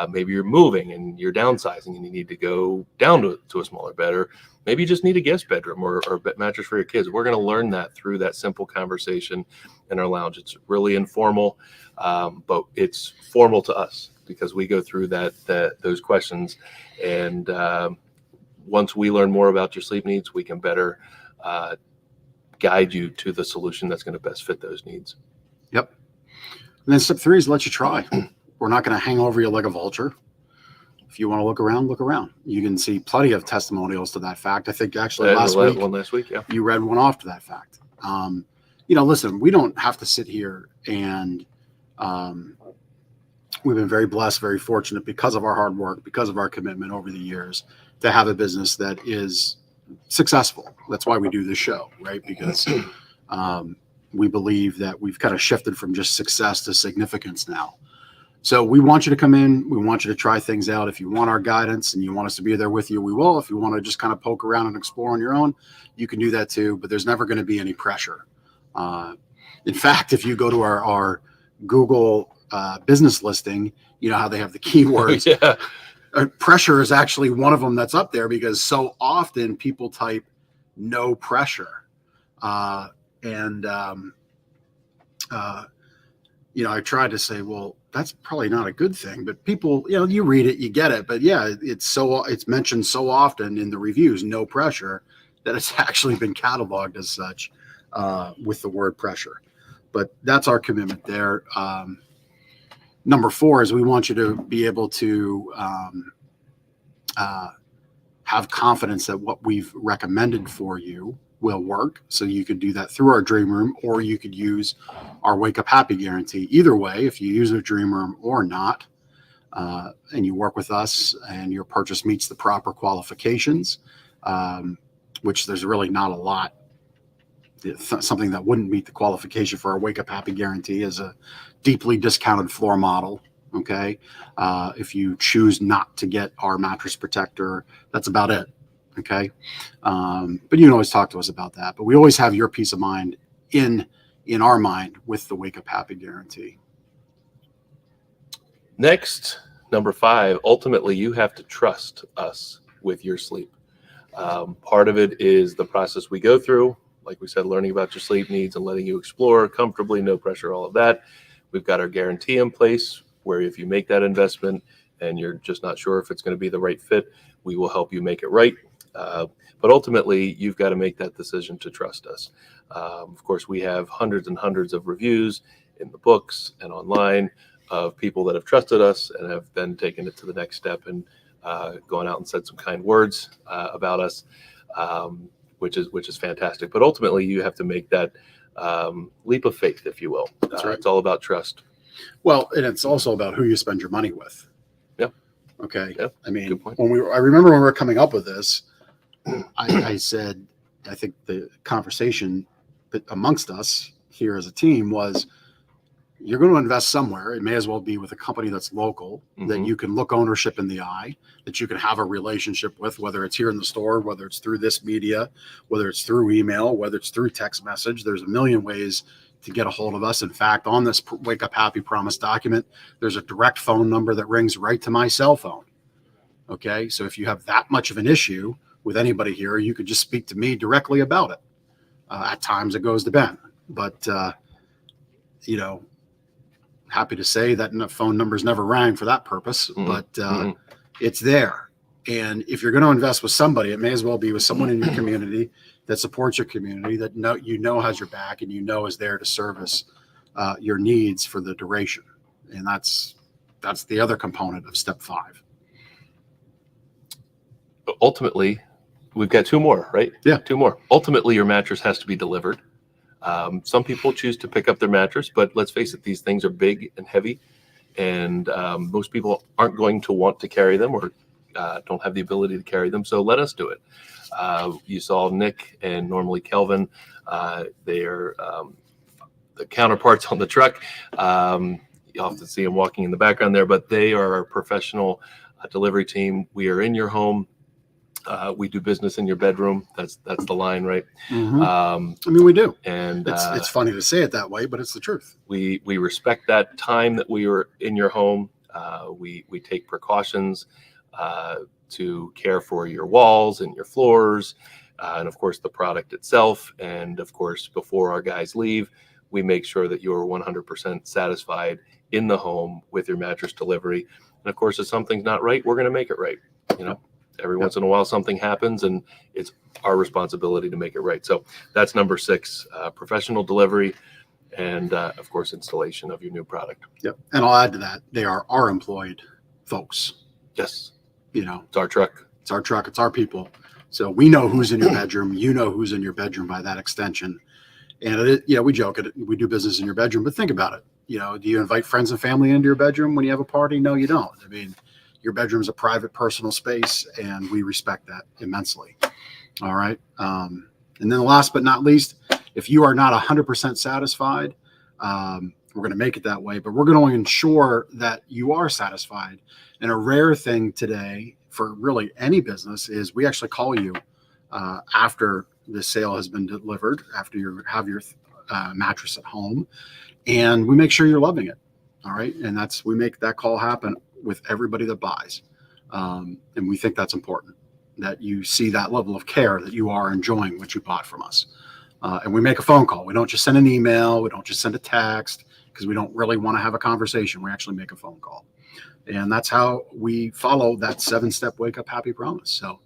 Maybe you're moving and you're downsizing and you need to go down to a smaller bed, or maybe you just need a guest bedroom or a mattress for your kids. We're going to learn that through that simple conversation in our lounge. It's really informal, but it's formal to us because we go through those questions. And once we learn more about your sleep needs, we can better guide you to the solution that's going to best fit those needs. Yep. And then step three is let you try. We're not going to hang over you like a vulture. If you want to look around, look around. You can see plenty of testimonials to that fact. I think actually last week, yeah, you read one off to that fact. Listen, we don't have to sit here and we've been very blessed, very fortunate because of our hard work, because of our commitment over the years to have a business that is successful. That's why we do this show, right? Because we believe that we've kind of shifted from just success to significance now. So we want you to come in. We want you to try things out. If you want our guidance and you want us to be there with you, we will. If you want to just kind of poke around and explore on your own, you can do that too. But there's never going to be any pressure. In fact, if you go to our Google business listing, you know how they have the keywords. Yeah. Pressure is actually one of them that's up there because so often people type no pressure. I tried to say, well, that's probably not a good thing, but people, you read it, you get it. But yeah, it's mentioned so often in the reviews, no pressure, that it's actually been cataloged as such with the word pressure. But that's our commitment there. Number 4 is we want you to be able to have confidence that what we've recommended for you will work. So you could do that through our dream room, or you could use our Wake Up Happy guarantee. Either way, if you use a dream room or not, and you work with us and your purchase meets the proper qualifications, which there's really not a lot. Something that wouldn't meet the qualification for our Wake Up Happy guarantee is a deeply discounted floor model. Okay. If you choose not to get our mattress protector, that's about it. Okay. But you can always talk to us about that. But we always have your peace of mind in our mind with the Wake Up Happy guarantee. Next, number 5, ultimately, you have to trust us with your sleep. Part of it is the process we go through. Like we said, learning about your sleep needs and letting you explore comfortably, no pressure, all of that. We've got our guarantee in place where if you make that investment and you're just not sure if it's going to be the right fit, we will help you make it right. But ultimately, you've got to make that decision to trust us. Of course, we have hundreds and hundreds of reviews in the books and online of people that have trusted us and have then taken it to the next step and gone out and said some kind words about us, which is fantastic. But ultimately, you have to make that leap of faith, if you will. That's right. It's all about trust. Well, and it's also about who you spend your money with. Yeah. Okay. Yeah. I mean, Good point. I remember when we were coming up with this, I said, I think the conversation amongst us here as a team was, you're going to invest somewhere. It may as well be with a company that's local, that you can look ownership in the eye, that you can have a relationship with, whether it's here in the store, whether it's through this media, whether it's through email, whether it's through text message. There's a million ways to get a hold of us. In fact, on this Wake Up Happy Promise document, there's a direct phone number that rings right to my cell phone. Okay. So if you have that much of an issue with anybody here, you could just speak to me directly about it. At times it goes to Ben, but, happy to say that phone numbers never rang for that purpose, but it's there. And if you're going to invest with somebody, it may as well be with someone in your community that supports your community, that has your back and is there to service your needs for the duration. And that's the other component of step 5. Ultimately, we've got 2 more, right? Yeah. 2 more. Ultimately, your mattress has to be delivered. Some people choose to pick up their mattress, but let's face it, these things are big and heavy, and most people aren't going to want to carry them or don't have the ability to carry them. So let us do it. You saw Nick and normally Kelvin. They are the counterparts on the truck. You often see them walking in the background there, but they are our professional delivery team. We are in your home. We do business in your bedroom. That's the line, right? I mean, we do. And it's funny to say it that way, but it's the truth. We respect that time that we are in your home. We take precautions to care for your walls and your floors, and of course the product itself. And of course, before our guys leave, we make sure that you're 100% satisfied in the home with your mattress delivery. And of course, if something's not right, we're going to make it right. Every once in a while something happens, and it's our responsibility to make it right. So that's number 6, professional delivery, and of course installation of your new product. Yep. And I'll add to that, they are our employed folks. Yes. It's our truck. It's our people. So we know who's in your bedroom. You know who's in your bedroom by that extension. And we joke it. We do business in your bedroom, but think about it. Do you invite friends and family into your bedroom when you have a party? No, you don't. I mean, your bedroom is a private, personal space, and we respect that immensely. All right. And then last but not least, if you are not 100% satisfied, we're going to make it that way, but we're going to ensure that you are satisfied. And a rare thing today for really any business is we actually call you after the sale has been delivered, after you have your mattress at home, and we make sure you're loving it. All right. And we make that call happen with everybody that buys. And we think that's important, that you see that level of care, that you are enjoying what you bought from us. And we make a phone call. We don't just send an email. We don't just send a text, because we don't really want to have a conversation. We actually make a phone call. And that's how we follow that 7-step Wake Up Happy Promise. So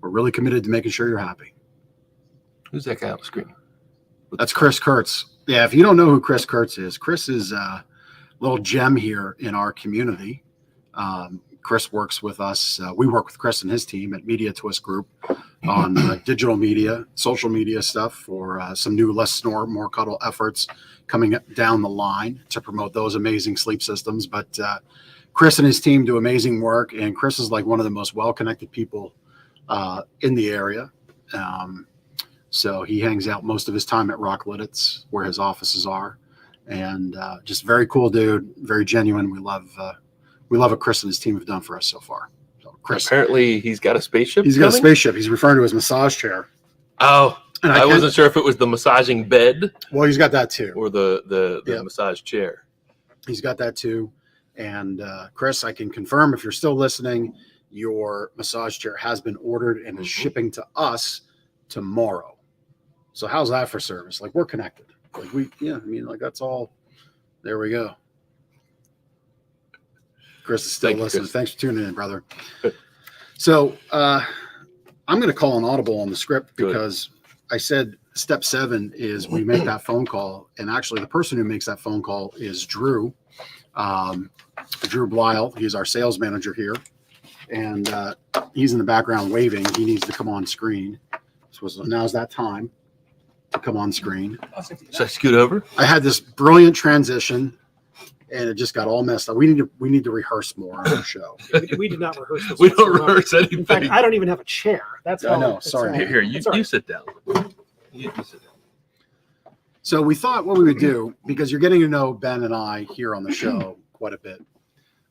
we're really committed to making sure you're happy. Who's that guy on the screen? That's Chris Kurtz. Yeah, if you don't know who Chris Kurtz is, Chris is a little gem here in our community. Chris works with us. We work with Chris and his team at Media Twist Group on digital media, social media stuff for some new Less Snore, More Cuddle efforts coming down the line to promote those amazing sleep systems. But Chris and his team do amazing work, and Chris is like one of the most well-connected people in the area. So he hangs out most of his time at Rock Lidditz, where his offices are, and just very cool dude, very genuine. We love what Chris and his team have done for us so far. So Chris, apparently he's got a spaceship. He's got a spaceship. He's referring to his massage chair. Oh, and I wasn't sure if it was the massaging bed. Well, he's got that too, or the massage chair. He's got that too. And Chris, I can confirm, if you're still listening, your massage chair has been ordered and is shipping to us tomorrow. So how's that for service? Like, we're connected. Like that's all. There we go. Chris is still listening. Chris. Thanks for tuning in, brother. So I'm going to call an audible on the script because I said step 7 is we make that phone call. And actually the person who makes that phone call is Drew. Drew Blyle. He's our sales manager here. and he's in the background waving. He needs to come on screen. So now's that time to come on screen. Should I scoot over? I had this brilliant transition, and it just got all messed up. We need to rehearse more on our show. We did not rehearse this. We don't whatsoever. rehearse anything. In fact, I don't even have a chair. That's I how. know. it's Sorry. all- Here, you it's all right. sit down. You sit down. So we thought what we would do, because you're getting to know Ben and I here on the show quite a bit.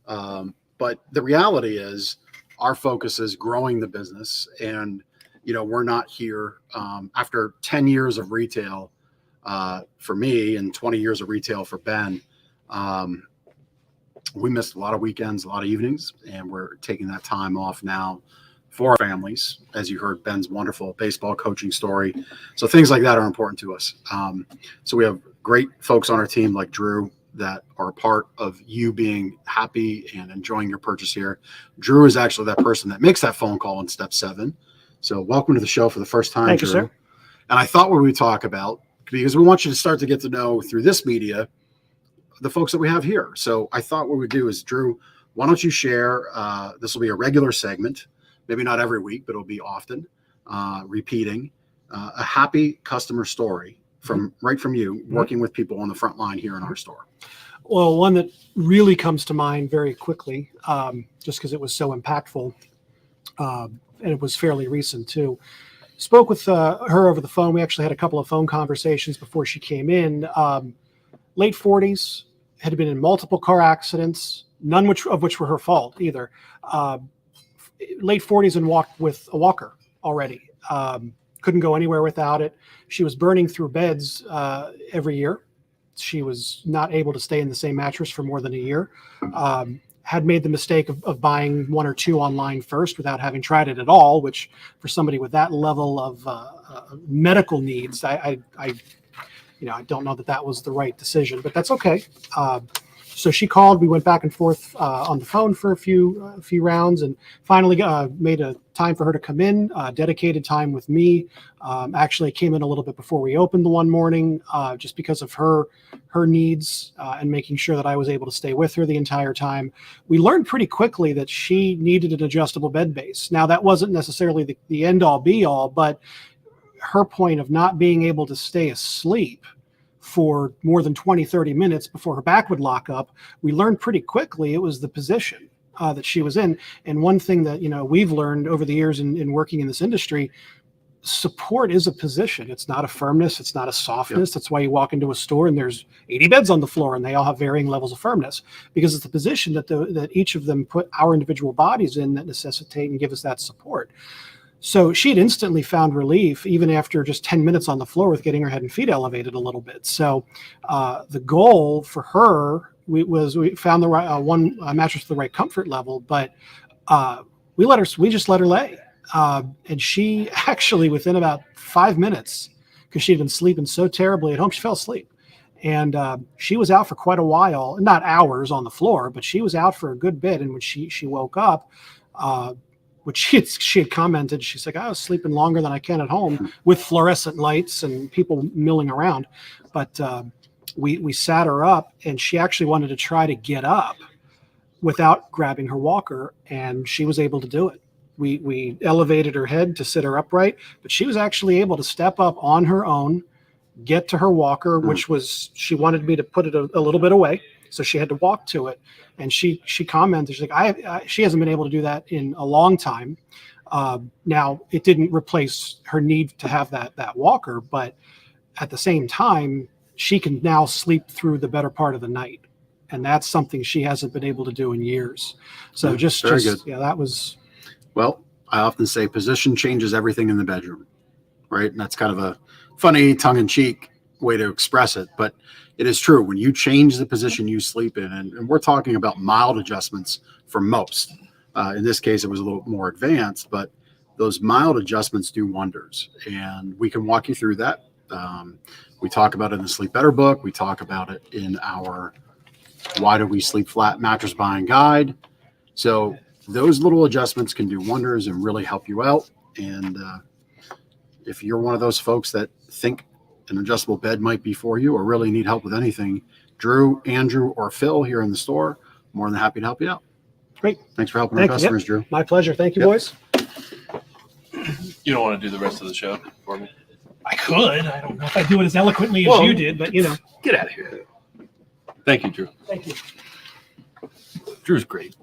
But the reality is our focus is growing the business. And, we're not here after 10 years of retail for me and 20 years of retail for Ben. We missed a lot of weekends, a lot of evenings, and we're taking that time off now for our families, as you heard Ben's wonderful baseball coaching story. So things like that are important to us. So we have great folks on our team like Drew that are a part of you being happy and enjoying your purchase here. Drew is actually that person that makes that phone call in step 7. So welcome to the show for the first time, Thank you, Drew. sir. And I thought what we would talk about, because we want you to start to get to know through this media the folks that we have here. So I thought what we'd do is, Drew, why don't you share, this will be a regular segment, maybe not every week, but it'll be often, repeating a happy customer story from you, working with people on the front line here in our store. Well, one that really comes to mind very quickly, just because it was so impactful, and it was fairly recent too. Spoke with her over the phone. We actually had a couple of phone conversations before she came in. Late 40s, had been in multiple car accidents, none of which were her fault either. Late 40s and walked with a walker already. Couldn't go anywhere without it. She was burning through beds every year. She was not able to stay in the same mattress for more than a year. Had made the mistake of buying 1 or 2 online first without having tried it at all, which for somebody with that level of medical needs, I don't know that was the right decision, but that's okay. So she called. We went back and forth on the phone for a few rounds, and finally made a time for her to come in. Dedicated time with me. Actually came in a little bit before we opened the one morning, just because of her needs and making sure that I was able to stay with her the entire time. We learned pretty quickly that she needed an adjustable bed base. Now that wasn't necessarily the end all be all, but her point of not being able to stay asleep for more than 20, 30 minutes before her back would lock up, we learned pretty quickly it was the position that she was in. And one thing that, we've learned over the years in working in this industry, support is a position. It's not a firmness. It's not a softness. Yep. That's why you walk into a store and there's 80 beds on the floor and they all have varying levels of firmness, because it's the position that each of them put our individual bodies in that necessitate and give us that support. So she had instantly found relief, even after just 10 minutes on the floor, with getting her head and feet elevated a little bit. So the goal for her we found the right one mattress with the right comfort level, but we just let her lay, and she actually, within about 5 minutes, because she had been sleeping so terribly at home, she fell asleep, and she was out for quite a while, not hours on the floor, but she was out for a good bit. And when she woke up, which she had commented, she's like, I was sleeping longer than I can at home with fluorescent lights and people milling around. But we sat her up, and she actually wanted to try to get up without grabbing her walker, and she was able to do it. We elevated her head to sit her upright, but she was actually able to step up on her own, get to her walker, which was, she wanted me to put it a little bit away, so she had to walk to it. And she commented, she's like, she hasn't been able to do that in a long time. Now, it didn't replace her need to have that walker, but at the same time, she can now sleep through the better part of the night. And that's something she hasn't been able to do in years. So just good. Yeah, that was. Well, I often say position changes everything in the bedroom, right? And that's kind of a funny tongue-in-cheek way to express it, but it is true. When you change the position you sleep in, and we're talking about mild adjustments for most. In this case, it was a little more advanced, but those mild adjustments do wonders, and we can walk you through that. We talk about it in the Sleep Better book. We talk about it in our Why Do We Sleep Flat mattress buying guide. So those little adjustments can do wonders and really help you out. And if you're one of those folks that think an adjustable bed might be for you, or really need help with anything, Drew, Andrew, or Phil here in the store, more than happy to help you out. Great. Thanks for helping Thank our you. customers, Drew. My pleasure. Thank you, Yep. boys. You don't want to do the rest of the show for me? I could. I don't know if I do it as eloquently as Well, you did, but Get out of here. Thank you, Drew. Thank you. Drew's great.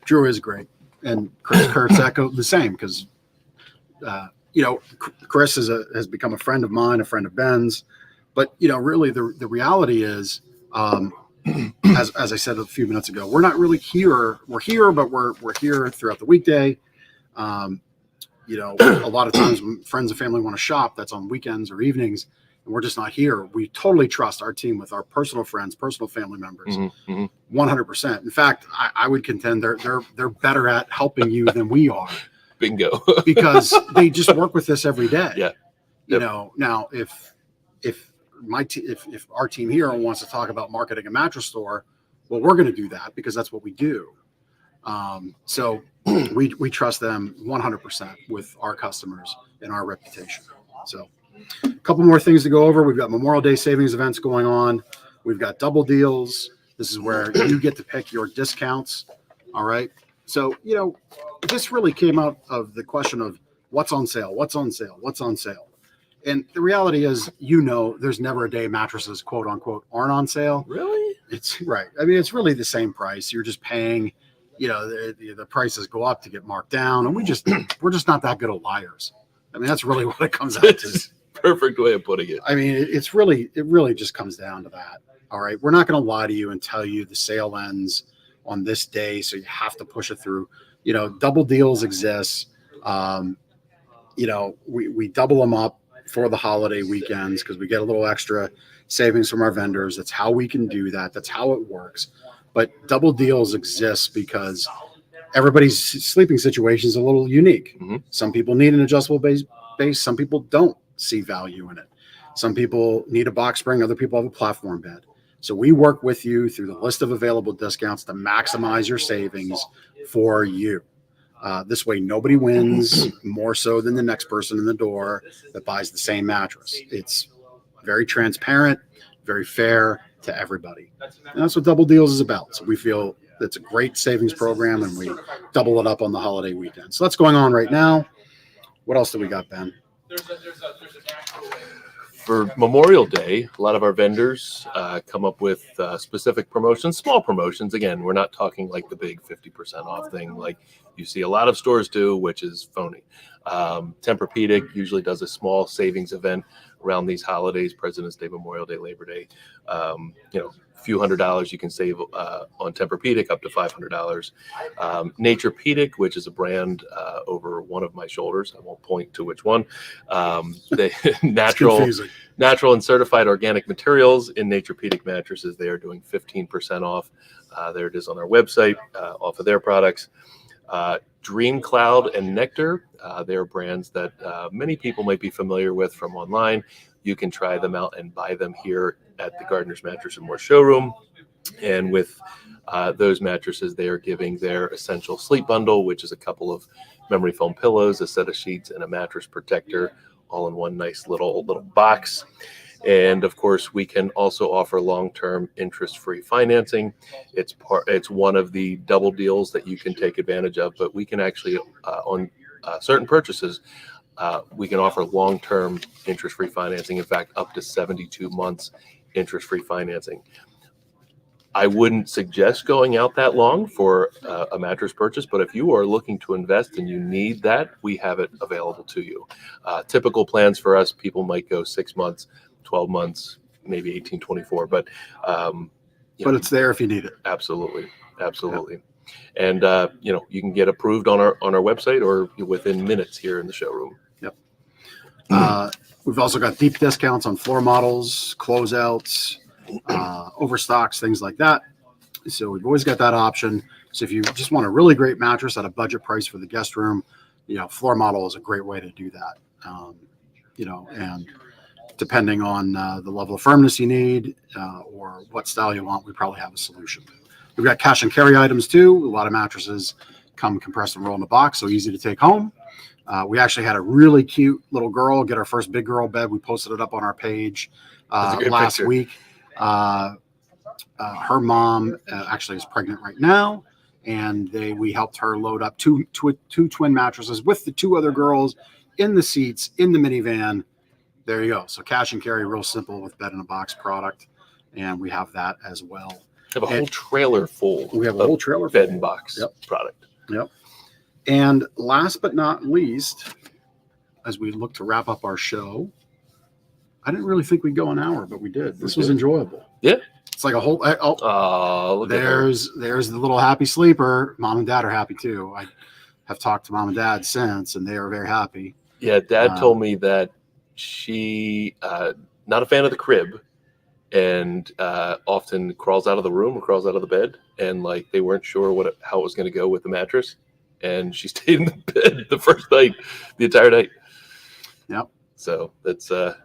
Drew is great, and Chris Kurtz echoed the same because, Chris has become a friend of mine, a friend of Ben's, but really the reality is, as I said a few minutes ago, we're not really here. We're here, but we're here throughout the weekday. A lot of times when friends and family want to shop, that's on weekends or evenings, and we're just not here. We totally trust our team with our personal friends, personal family members, 100%. In fact, I would contend they're better at helping you than we are. Bingo. Because they just work with us every day. Yeah. Now if our team here wants to talk about marketing a mattress store, well, we're going to do that because that's what we do. So we trust them 100% with our customers and our reputation. So a couple more things to go over. We've got Memorial Day savings events going on. We've got double deals. This is where you get to pick your discounts. All right. So, this really came out of the question of what's on sale, what's on sale, what's on sale. And the reality is, there's never a day mattresses, quote unquote, aren't on sale. Really? It's right. I mean, it's really the same price. You're just paying, the prices go up to get marked down. And we're just not that good at liars. I mean, that's really what it comes out to. Perfect way of putting it. I mean, it really just comes down to that. All right. We're not going to lie to you and tell you the sale ends on this day, so you have to push it through. Double deals exist. We double them up for the holiday weekends because we get a little extra savings from our vendors. That's how we can do that. That's how it works. But double deals exist because everybody's sleeping situation is a little unique. Mm-hmm. Some people need an adjustable base. Some people don't see value in it. Some people need a box spring. Other people have a platform bed. So we work with you through the list of available discounts to maximize your savings for you. This way, nobody wins more so than the next person in the door that buys the same mattress. It's very transparent, very fair to everybody. And that's what Double Deals is about. So we feel it's a great savings program, and we double it up on the holiday weekend. So that's going on right now. What else do we got, Ben? For Memorial Day, a lot of our vendors come up with specific promotions, small promotions. Again, we're not talking like the big 50% off thing like you see a lot of stores do, which is phony. Tempur-Pedic usually does a small savings event around these holidays, President's Day, Memorial Day, Labor Day. A few $100s you can save on Tempur-Pedic, up to $500. Nature-Pedic, which is a brand over one of my shoulders, I won't point to which one. They natural and certified organic materials in Nature-Pedic mattresses. They are doing 15% off. There it is on our website, off of their products. Dream Cloud and Nectar, they're brands that many people might be familiar with from online. You can try them out and buy them here at the Gardner's Mattress and More showroom. And with those mattresses, they are giving their essential sleep bundle, which is a couple of memory foam pillows, a set of sheets, and a mattress protector, all in one nice little box. And of course, we can also offer long-term interest-free financing. It's one of the double deals that you can take advantage of, but we can actually, on certain purchases, we can offer long-term interest-free financing. In fact, up to 72 months interest-free financing. I wouldn't suggest going out that long for a mattress purchase, but if you are looking to invest and you need that, we have it available to you. Typical plans for us, people might go 6 months, 12 months, maybe 18, 24, but it's there if you need it. Absolutely. And you can get approved on our website or within minutes here in the showroom. Yep. We've also got deep discounts on floor models, closeouts, overstocks, things like that. So we've always got that option. So if you just want a really great mattress at a budget price for the guest room, floor model is a great way to do that. And depending on the level of firmness you need or what style you want, we probably have a solution. We've got cash and carry items too. A lot of mattresses come compressed and roll in a box, so easy to take home. We actually had a really cute little girl get our first big girl bed. We posted it up on our page last week. Her mom actually is pregnant right now, and we helped her load up two twin mattresses with the 2 other girls in the seats in the minivan. There you go. So cash and carry, real simple with bed in a box product, and we have that as well. We have a whole trailer full. We have a whole trailer bed full. and box product. Yep. And last but not least, as we look to wrap up our show, I didn't really think we'd go an hour, but we did. This was enjoyable. Yeah. It's like a whole. Look there's the little happy sleeper. Mom and Dad are happy too. I have talked to Mom and Dad since, and they are very happy. Yeah, Dad told me that she not a fan of the crib, and often crawls out of the room or crawls out of the bed, and like they weren't sure how it was going to go with the mattress, and she stayed in the bed the first night, the entire night. Yep. So that's the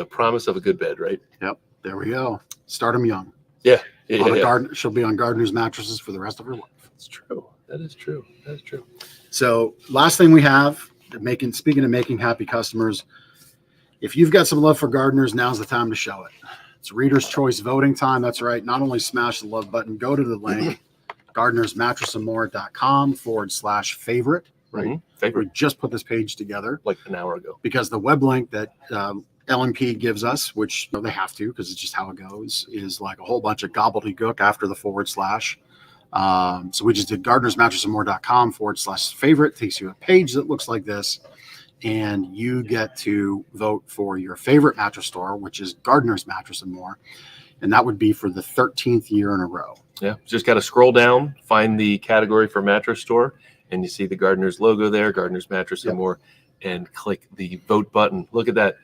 promise of a good bed, right? Yep. There we go. Start them young. Yeah. She'll be on Gardner's mattresses for the rest of her life. That's true. That is true. So last thing we have, speaking of making happy customers, if you've got some love for Gardner's, now's the time to show it. It's Reader's Choice voting time. That's right. Not only smash the love button, go to the link, gardnersmattressandmore.com/favorite. Right. Mm-hmm. Favorite. We just put this page together like an hour ago because the web link that LMP gives us, which they have to because it's just how it goes, is like a whole bunch of gobbledygook after the /. So we just did gardnersmattressandmore.com/favorite. Takes you a page that looks like this, and you get to vote for your favorite mattress store, which is Gardner's Mattress and More, and that would be for the 13th year in a row. Yeah, just got to scroll down, find the category for mattress store, and you see the Gardner's logo there, Gardner's Mattress and More, and click the vote button. Look at that.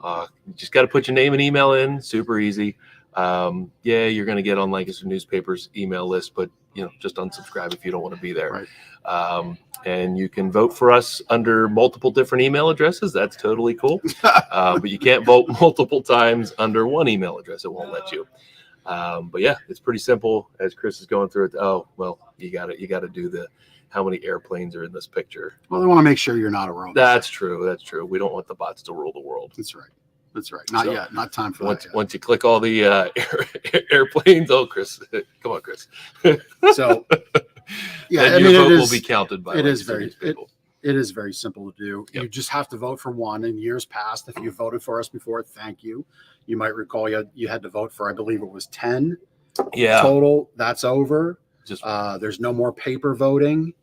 You just got to put your name and email in. Super easy. You're going to get on Lancaster newspapers email list, but just unsubscribe if you don't want to be there. Right. And you can vote for us under multiple different email addresses. That's totally cool. But you can't vote multiple times under one email address. It won't let you. But yeah, it's pretty simple. As Chris is going through it. Oh, well, you got to do the how many airplanes are in this picture. Well, they want to make sure you're not a robot. That's true. We don't want the bots to rule the world. That's right. Not yet. Not time for that yet. Once you click all the airplanes, Chris, come on, Chris. So, yeah, then your vote will be counted by. It is very simple to do. Yep. You just have to vote for one. In years past, if you voted for us before, thank you. You might recall you had to vote for, I believe it was 10 total. That's over. There's no more paper voting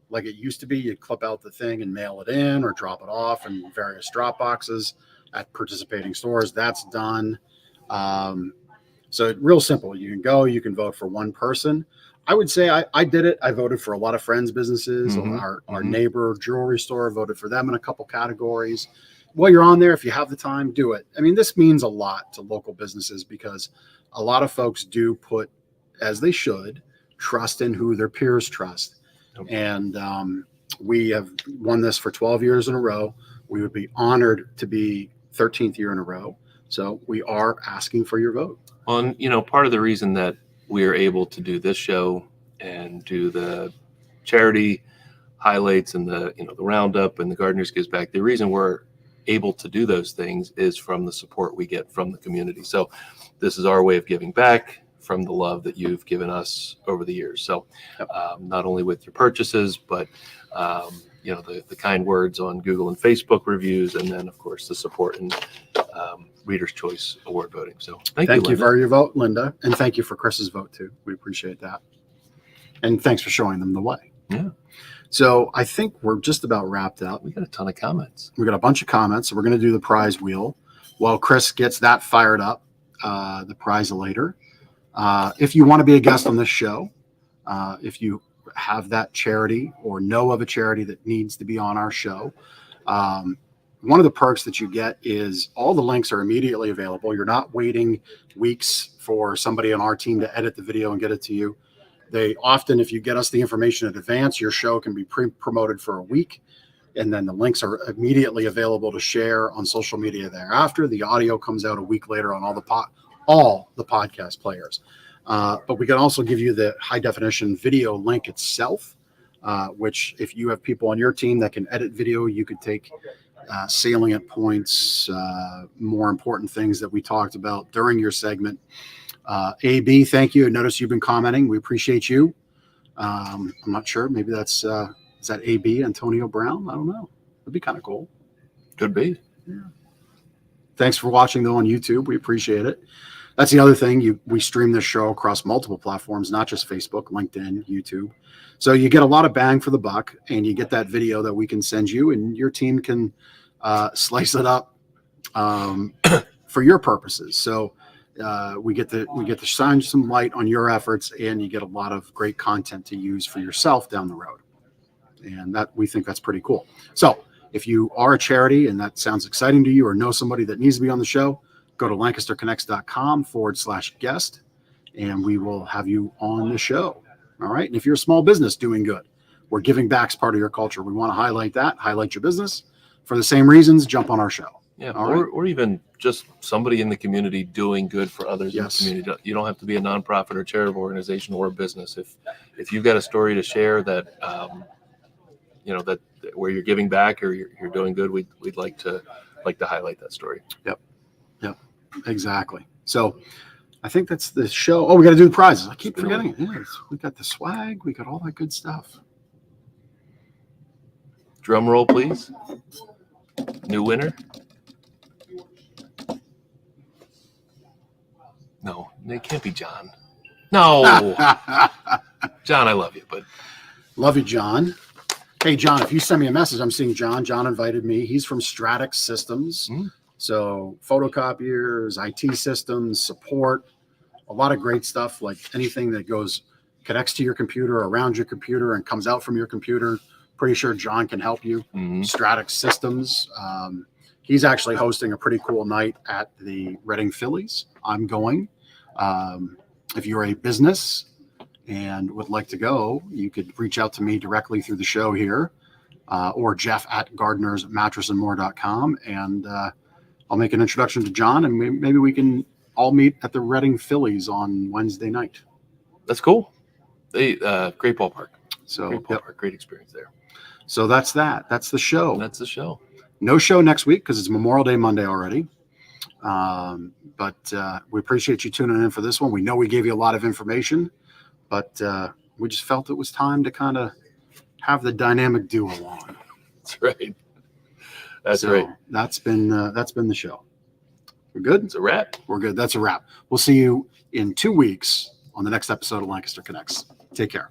like it used to be. You'd clip out the thing and mail it in or drop it off in various drop boxes at participating stores. That's done. So real simple. You can vote for one person. I would say I did it. I voted for a lot of friends' businesses. Mm-hmm. Our neighbor jewelry store, voted for them in a couple categories. While you're on there, if you have the time, do it. I mean, this means a lot to local businesses because a lot of folks do put, as they should, trust in who their peers trust. Okay. And we have won this for 12 years in a row. We would be honored to be 13th year in a row. So we are asking for your vote. On, part of the reason that we are able to do this show and do the charity highlights and the roundup and the Gardner's Gives Back, the reason we're able to do those things is from the support we get from the community. So this is our way of giving back from the love that you've given us over the years. So not only with your purchases, but the kind words on Google and Facebook reviews, and then of course the support and Reader's Choice Award voting. So thank you for your vote, Linda, and thank you for Chris's vote too. We appreciate that, and thanks for showing them the way. Yeah. So I think we're just about wrapped up. We got a ton of comments. We got a bunch of comments. So we're going to do the prize wheel while Chris gets that fired up. The prize later. If you want to be a guest on this show, if you have that charity or know of a charity that needs to be on our show, one of the perks that you get is all the links are immediately available. You're not waiting weeks for somebody on our team to edit the video and get it to you. They often, if you get us the information in advance, your show can be pre-promoted for a week, and then the links are immediately available to share on social media thereafter. The audio comes out a week later on all the podcast players. But we can also give you the high definition video link itself, which if you have people on your team that can edit video, you could take salient points, more important things that we talked about during your segment. AB, thank you. I noticed you've been commenting. We appreciate you. I'm not sure. Maybe that's is that AB Antonio Brown? I don't know. That'd be kind of cool. Could be. Thanks for watching though on YouTube. We appreciate it. That's the other thing. We stream this show across multiple platforms, not just Facebook, LinkedIn, YouTube. So you get a lot of bang for the buck, and you get that video that we can send you, and your team can slice it up for your purposes. So we get to shine some light on your efforts, and you get a lot of great content to use for yourself down the road. And that we think that's pretty cool. So if you are a charity and that sounds exciting to you, or know somebody that needs to be on the show, go to lancasterconnects.com/guest, and we will have you on the show. All right. And if you're a small business doing good, where giving back is part of your culture, we want to highlight your business for the same reasons. Jump on our show. Yeah. All right. Or even just somebody in the community doing good for others Yes. in the community. You don't have to be a nonprofit or charitable organization or a business. If you've got a story to share that, that where you're giving back or you're doing good, we'd like to highlight that story. Yep. Exactly. So I think that's the show. Oh, we got to do the prizes. I keep forgetting it. Yeah, we got the swag. We got all that good stuff. Drum roll, please. New winner. No, it can't be John. No, John, I love you, but Love you, John. Hey, John, if you send me a message, I'm seeing John. John invited me. He's from Stratix Systems. So photocopiers, IT systems, support, a lot of great stuff, like anything that connects to your computer, around your computer, and comes out from your computer. Pretty sure John can help you. Stratix Systems. He's actually hosting a pretty cool night at the Reading Phillies. I'm going. If you're a business and would like to go, you could reach out to me directly through the show here, or Jeff at gardnersmattressandmore.com, and I'll make an introduction to John, and maybe we can all meet at the Reading Phillies on Wednesday night. that's cool. Great ballpark. So Great ballpark. Great experience there. So that's that. That's the show. That's the show. No show next week because it's Memorial Day Monday already. But we appreciate you tuning in for this one. We know we gave you a lot of information, but we just felt it was time to kind of have the dynamic duo on. That's right. That's So right. That's been the show. We're good. It's a wrap. We're good. That's a wrap. We'll see you in 2 weeks on the next episode of Lancaster Connects. Take care.